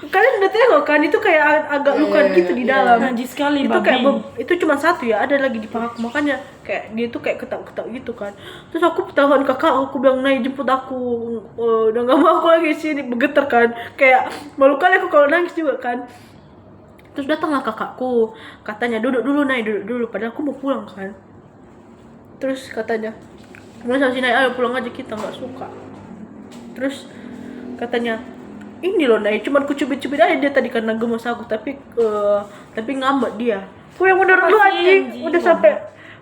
S1: Kalian udah tengok kan, itu kayak agak luka gitu di dalam.
S3: Najis sekali,
S1: Itu kayak
S3: babi.
S1: itu cuma satu ya, ada lagi di paha aku, makanya kayak dia tuh kayak ketak-ketak gitu kan. Terus aku telepon kakak, aku bilang, "Nay, jemput aku." Udah gak mau aku lagi sini, bergetar kan. Kayak malu kali aku kalau nangis juga kan. Terus datanglah kakakku, katanya, "Duduk dulu, Nay, duduk dulu." Padahal aku mau pulang kan. Terus katanya, "Mulai sama si Nay, ayo pulang aja, kita nggak suka." Terus katanya, "Ini loh, Nay, cuman ku cubit-cubit aja dia tadi karena gemes aku, tapi ngambek dia." Aku yang bener lu
S3: Apa sih,
S1: anjing,
S3: anjing?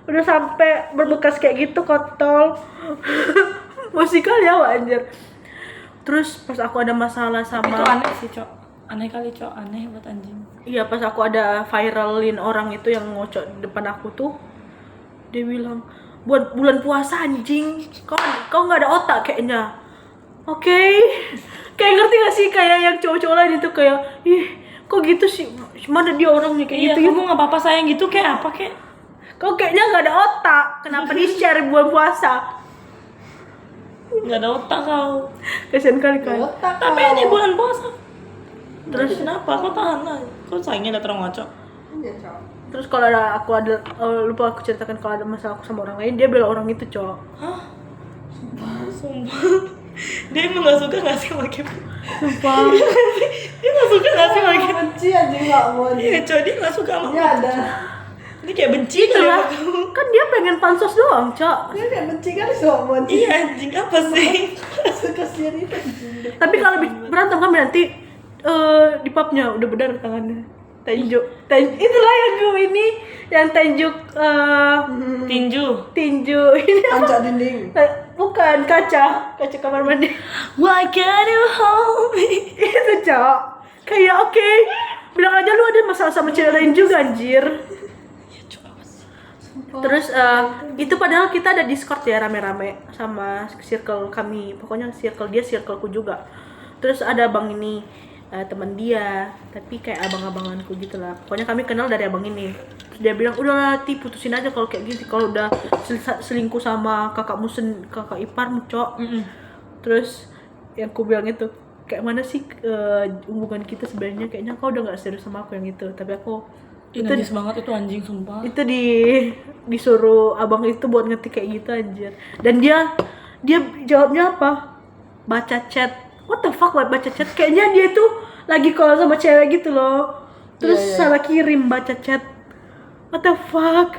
S1: udah sampai berbekas kayak gitu kontol. Musik kali ya anjir. Terus pas aku ada masalah
S3: Itu
S1: sama
S3: aneh sih, Cok. Aneh kali, Cok. Aneh buat anjing.
S1: iya, pas aku ada viralin orang itu yang ngocok di depan aku tuh, dia bilang, "Buat bulan puasa anjing, kau nggak ada otak kayaknya." Oke. Kayak ngerti gak sih, kayak yang cowok-cowok lain itu kayak, "Ih, kok gitu sih, mana dia orangnya kayak
S3: Iya,
S1: gitu."
S3: kamu nggak apa-apa sayang gitu kayak apa kayak?
S1: Kau kayaknya nggak ada otak, kenapa di-share bulan puasa?
S3: Nggak ada otak kau.
S1: Kasian kali kan.
S3: Tapi ini bulan puasa. Terus kenapa? Kau tahan lah. Kau sayangnya ada orang ngocok.
S1: Terus kalau lupa aku ceritakan kalau ada masalah aku sama orang lain, dia bela orang itu, Cok.
S3: Hah? Sumpah. Dia emang gak suka gak sih sama Kim?
S1: Sumpah.
S3: Dia gak suka gak sih sama Kim?
S2: benci aja nggak mau
S3: Iya, Cok, dia gak suka sama
S2: dia ada
S3: Ini kayak benci kali
S1: Itulah,
S3: sama kamu.
S1: kan dia pengen pansos doang, Cok.
S2: dia kayak benci kan sama mau
S3: Iya, anjing apa sih?
S2: kasihan itu anjing.
S1: Tapi kalau berantem kan nanti di pubnya udah berdarah tangannya. Tenjuk. Itulah yang gue ini yang tenjuk
S3: Tinju.
S1: ini apa?
S2: Tancap dinding.
S1: Bukan kaca kamar mandi.
S3: Why can't you hold me?
S1: Itu, Cok. Kayak oke. Bilang aja lu ada masalah sama cewek lain juga anjir.
S3: Ya, Cok, apa sih?
S1: Terus itu padahal kita ada Discord ya rame-rame sama circle kami. Pokoknya circle dia, circleku juga. Terus ada abang ini teman dia, tapi kayak abang-abanganku gitu lah. Pokoknya kami kenal dari abang ini. Terus dia bilang, "Udah Ti, putusin aja kalau kayak gitu. Kalau udah selingkuh sama kakak iparmu, Cok." Terus yang ku bilang itu, "Kayak mana sih hubungan kita sebenarnya? Kayaknya kau udah nggak serius sama aku yang itu." Tapi aku
S3: Itu najis banget itu anjing sumpah.
S1: itu disuruh abang itu buat ngetik kayak gitu anjir. Dan dia jawabnya apa? Baca chat. What the fuck, baca chat? Kayaknya dia tuh lagi call sama cewek gitu loh. Terus
S2: Iya.
S1: salah kirim baca chat. What the fuck?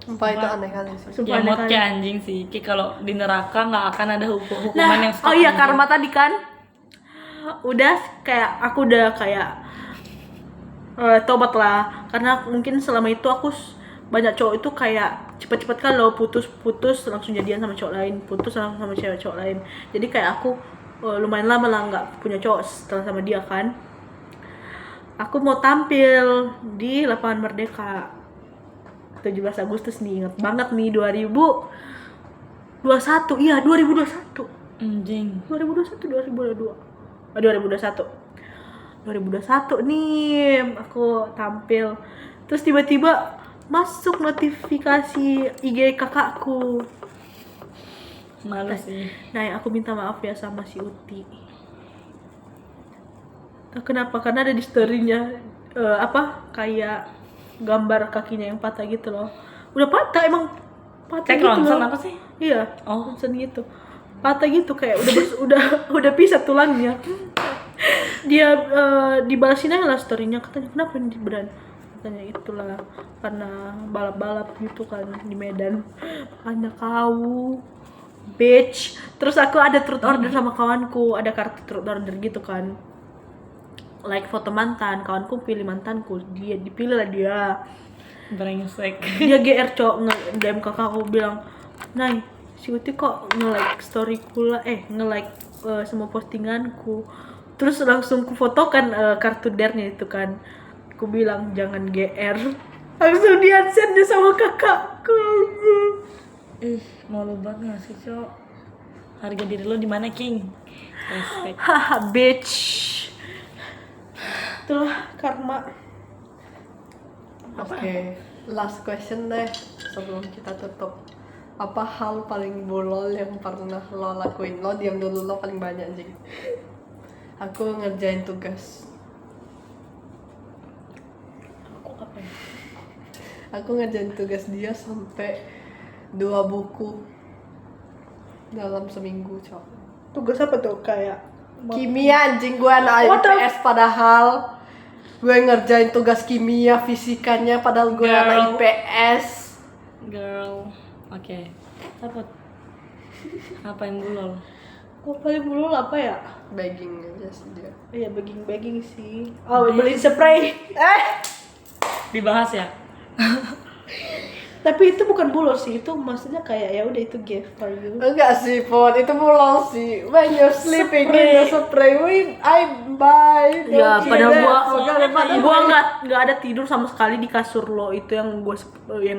S2: Sumpah itu aneh kali sih.
S1: Sumpah
S3: Ya
S1: aneh
S3: mod
S1: kali.
S3: kayak anjing sih. Kayak kalau di neraka nggak akan ada hukuman
S1: Nah,
S3: yang
S1: oh iya,
S3: anjing.
S1: karma tadi kan udah kayak aku udah kayak tobat lah, karena mungkin selama itu aku banyak cowok itu kayak cepet-cepet kan lo putus langsung jadian sama cowok lain, putus langsung sama cewek cowok lain. Jadi kayak aku lumayan lama lah nggak punya cowok setelah sama dia kan. Aku mau tampil di Lapangan Merdeka 17 Agustus nih, inget banget nih, 2021. Iya, 2021.
S3: Anjing.
S1: 2021 nih aku tampil. Terus tiba-tiba masuk notifikasi IG kakakku.
S3: Malu sih.
S1: Nah, aku minta maaf ya sama si Uti. Kenapa? Karena ada di story-nya kayak gambar kakinya yang patah gitu loh. Udah patah emang patah
S3: Kayak
S1: gitu
S3: ronsen
S1: loh.
S3: apa sih?
S1: Iya,
S3: Oh.
S1: ronsen gitu. Patah gitu kayak udah pisah tulangnya. Dia dibalasin aja lah story-nya, katanya kenapa ini beran, katanya itulah karena balap-balap gitu kan di Medan, makanya kau bitch. Terus aku ada truth order sama kawanku, ada kartu truth order gitu kan, like foto mantan, kawanku pilih mantanku, dia dipilih lah dia.
S3: Brengsek.
S1: Dia GR cowok nge-DM kakakku bilang, "Nay, si Uti kok nge-like storyku lah, nge-like semua postinganku." Terus langsung ku fotokan kartu dernya itu kan. Aku bilang jangan GR. Langsung dia send deh sama kakakku.
S3: Malu banget gak sih, Cok? Harga diri lo di mana, King? Respect.
S1: Haha, bitch. Itulah karma.
S2: Oke, last question deh sebelum kita tutup. Apa hal paling bolol yang pernah lo lakuin? Lo diam dulu, lo paling banyak anjing. Aku ngerjain tugas.
S1: Aku apa ya?
S2: Aku ngerjain tugas dia sampai 2 buku dalam seminggu, cok.
S1: Tugas apa tuh kayak
S2: Kimia anjing, gue anak
S1: What the-
S2: IPS padahal gue ngerjain tugas kimia fisikanya padahal gue anak
S3: Girl.
S2: IPS.
S3: Girl. Oke. Apa yang bulol?
S1: Gua paling dulu apa ya?
S2: Begging aja sih dia.
S1: Iya, begging sih. Oh, beli spray.
S3: Dibahas ya?
S1: Tapi itu bukan bulor sih, itu maksudnya kayak ya udah itu gift for you.
S2: Enggak sih, Pot. Itu pulang sih. When you're sleeping
S1: Spray.
S2: in the spray, I buy.
S1: Ya,
S2: Don't
S1: padahal
S2: kidding.
S1: gua nggak ada tidur sama sekali di kasur lo, itu yang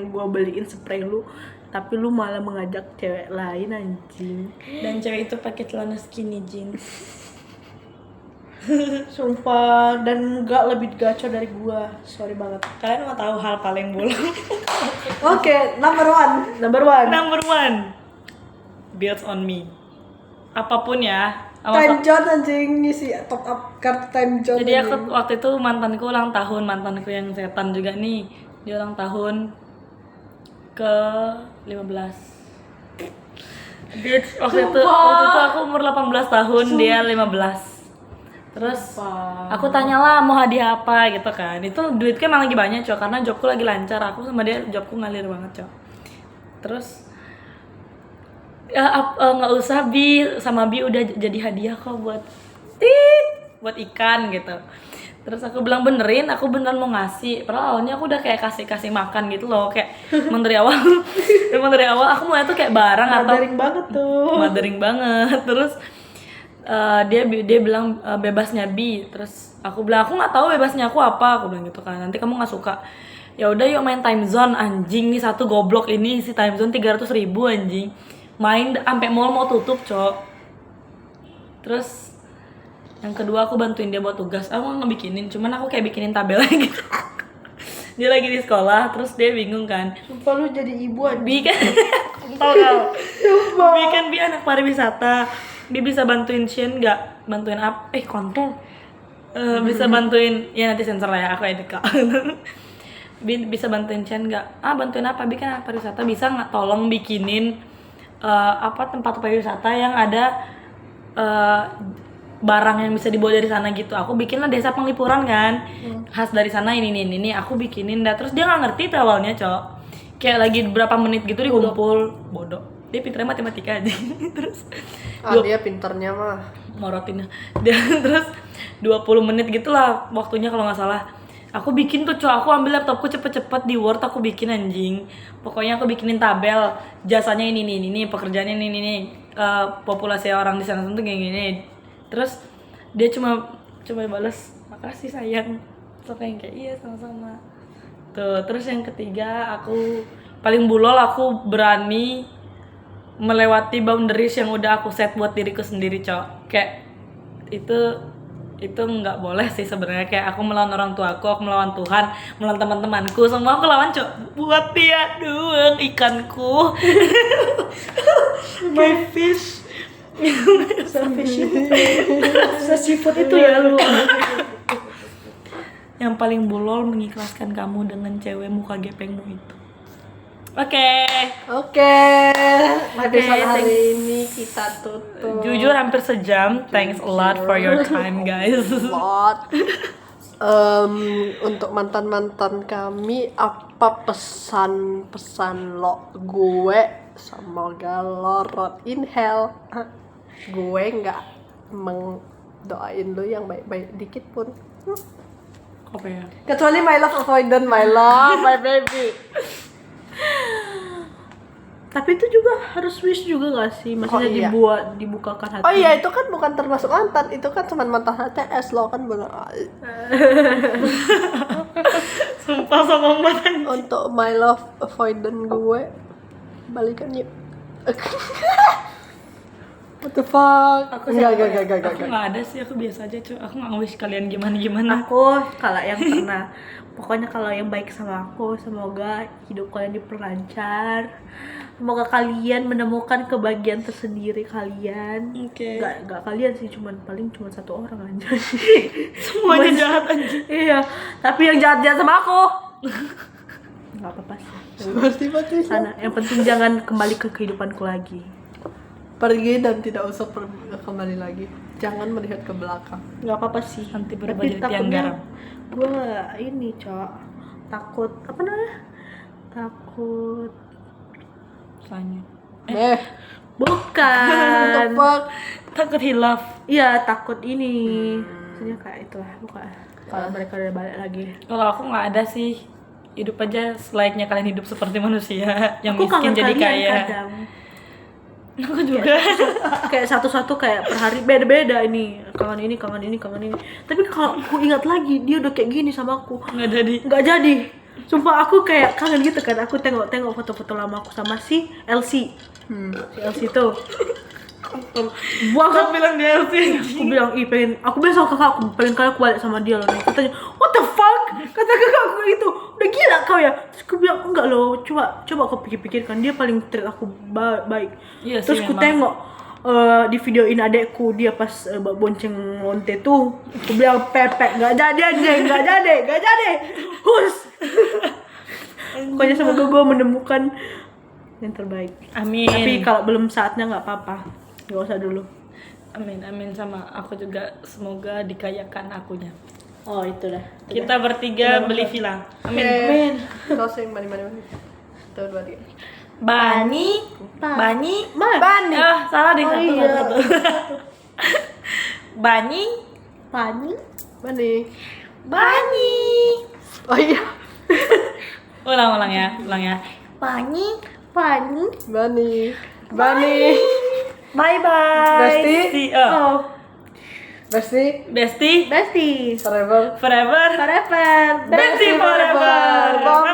S1: gua beliin spray lu, tapi lu malah mengajak cewek lain anjing.
S3: Dan cewek itu pakai celana skinny jeans.
S1: Sumpah, dan nggak lebih gaco dari gua. Sorry banget.
S3: Kalian mau tahu hal paling bulol?
S2: Oke, number one.
S1: Number one.
S3: Number 1. Builds on me. Apapun ya.
S2: Time John anjing ngisi top up kartu Time John.
S3: Jadi aku
S2: anjing.
S3: waktu itu mantanku ulang tahun, mantanku yang setan juga nih. Dia ulang tahun ke 15. Bitch, waktu itu aku umur 18 tahun, dia 15. Terus aku tanyalah mau hadiah apa gitu kan. Itu duitku emang lagi banyak, Cok, karena jobku lagi lancar. Aku sama dia jobku ngalir banget, Cok. Terus ya nggak usah Bi, sama Bi udah jadi hadiah kok buat buat ikan gitu. Terus aku bilang benerin, aku beneran mau ngasih. Padahal awalnya aku udah kayak kasih makan gitu loh, kayak emang dari awal emang dari awal aku mau tuh kayak barang atau
S1: Mothering banget tuh.
S3: mothering banget. Terus dia bilang bebasnya Bi. Terus aku bilang aku nggak tahu bebasnya aku apa, aku bilang gitu kan. Nanti kamu nggak suka, ya udah yuk main time zone. Anjing nih satu goblok ini si time zone 300.000 anjing. Main sampai mall mau tutup, Cok. Terus yang kedua aku bantuin dia buat tugas. Aku nggak bikinin, cuman aku kayak bikinin tabel gitu. Dia lagi di sekolah, terus dia bingung kan.
S1: Sumpah lu jadi ibu anjing.
S3: Bi kan tau gak? Bi kan Bi anak pariwisata. Bi bisa bantuin Shen nggak? Bantuin apa? Kontrol. Bisa bantuin, ya nanti sensor lah ya, aku edit kak. Bi bisa bantuin Shen nggak? Bantuin apa? Bi kan anak pariwisata, bisa nggak tolong bikinin tempat pariwisata yang ada barang yang bisa dibawa dari sana gitu. Aku bikin lah desa penglipuran kan, khas dari sana ini aku bikinin dah. Terus dia nggak ngerti tuh awalnya, Cok. Kayak lagi berapa menit gitu dikumpul, bodoh. Dia pinternya matematika aja. Terus
S2: Dia pinternya mah
S3: morotin dia. Terus 20 menit gitulah waktunya kalau nggak salah. Aku bikin tuh, Cok. Aku ambil laptopku cepet-cepet di Word, aku bikin anjing. Pokoknya aku bikinin tabel, jasanya ini, pekerjaannya ini, populasi orang di sana tuh kayak gini. Terus dia cuma balas makasih sayang. Terus aku yang kayak iya sama-sama. Tuh, terus yang ketiga aku paling bulol, aku berani melewati boundaries yang udah aku set buat diriku sendiri, Cok. Kayak itu itu nggak boleh sih sebenarnya. Kayak aku melawan orang tuaku, aku melawan Tuhan, melawan teman-temanku, semua aku lawan buat dia doang, ikanku.
S1: My fish. Seafood itu ya lu.
S3: Yang paling bulol mengikhlaskan kamu dengan cewek muka gepengmu itu. Oke.
S2: Episode hari ini kita tutup.
S3: Jujur hampir sejam. Thanks a lot for your time, guys.
S2: Lot. Untuk mantan kami, apa pesan lo? Gue semoga lo rot in hell. Gue nggak mendoain lo yang baik-baik dikit pun.
S3: Apa ya?
S2: Kecuali my love avoidant, my love, my baby.
S1: Tapi itu juga harus wish juga gak sih? Maksudnya
S2: iya.
S1: dibukakan hati.
S2: Oh iya, itu kan bukan termasuk mantan, itu kan cuma mantan HTS lo kan bener.
S3: Sumpah sama mantan.
S2: Untuk my love avoidant gue, balikan yuk. What the fuck? Enggak.
S3: Aku nggak ada sih, aku biasa aja cuy. Aku nggak wish kalian gimana.
S1: Aku kalau yang pernah, pokoknya kalau yang baik sama aku, semoga hidup kalian diperlancar. Semoga kalian menemukan kebahagiaan tersendiri kalian.
S3: Oke.
S1: Nggak kalian sih, paling cuma satu orang aja.
S3: Semuanya jahat aja.
S1: Iya, tapi yang jahat sama aku. Nggak apa-apa sih.
S2: Seperti
S1: Sana, yang penting jangan kembali ke kehidupanku lagi.
S2: pergi dan tidak usah kembali lagi. Jangan melihat ke belakang.
S1: Nggak apa-apa sih.
S3: Nanti berubah jadi tiang garam.
S1: Gue ini takut apa namanya? Takut
S3: Soalnya.
S1: bukan.
S2: Tepak.
S3: Takut hilaf.
S1: Iya, takut ini. Maksudnya kayak itulah, bukan. Kalau mereka udah balik lagi.
S3: Kalau aku nggak ada sih. Hidup aja selayaknya kalian hidup seperti manusia yang
S1: Aku
S3: miskin
S1: kangen
S3: jadi
S1: kalian
S3: kaya.
S1: kadang.
S3: Aku juga.
S1: Kayak satu-satu kayak per hari beda-beda ini. Kangen ini. Tapi kalau aku ingat lagi, dia udah kayak gini sama aku.
S3: Nggak
S1: jadi. Sumpah aku kayak kangen gitu kan. Aku tengok foto-foto lama aku sama si Elsie. Si Elsie tuh.
S3: Aku bilang dia sih.
S1: Aku bilang sama kakak aku pengen kali aku balik sama dia loh. Katanya, what the fuck? Kata kakak aku itu, udah gila kau ya. Terus aku bilang enggak loh, coba kau pikir-pikirkan, dia paling treat aku baik.
S3: Iya sih,
S1: Terus aku
S3: memang.
S1: tengok di videoin adekku dia pas bonceng lonte tuh. Aku bilang pepek, nggak jadi. Hus. Pokoknya semoga gue menemukan yang terbaik.
S3: Amin.
S1: Tapi kalau belum saatnya nggak apa-apa, nggak usah dulu.
S3: Amin sama aku juga semoga dikayakan akunya.
S1: Oh itu dah.
S3: Kita bertiga beli villa. Amin.
S1: Amin.
S2: Closing mani. 1, 2, 3.
S3: Bani.
S2: Bani.
S3: Ah, salah deh
S1: Oh,
S3: satu.
S1: iya.
S3: Bani.
S2: Oh iya.
S3: Ulang ya. Bani.
S2: Bani.
S3: Bye bye.
S2: Besti?
S1: Oh,
S3: Bestie.
S1: bestie.
S2: Forever.
S3: Forever.
S1: Forever.
S3: Bestie forever.
S2: Bye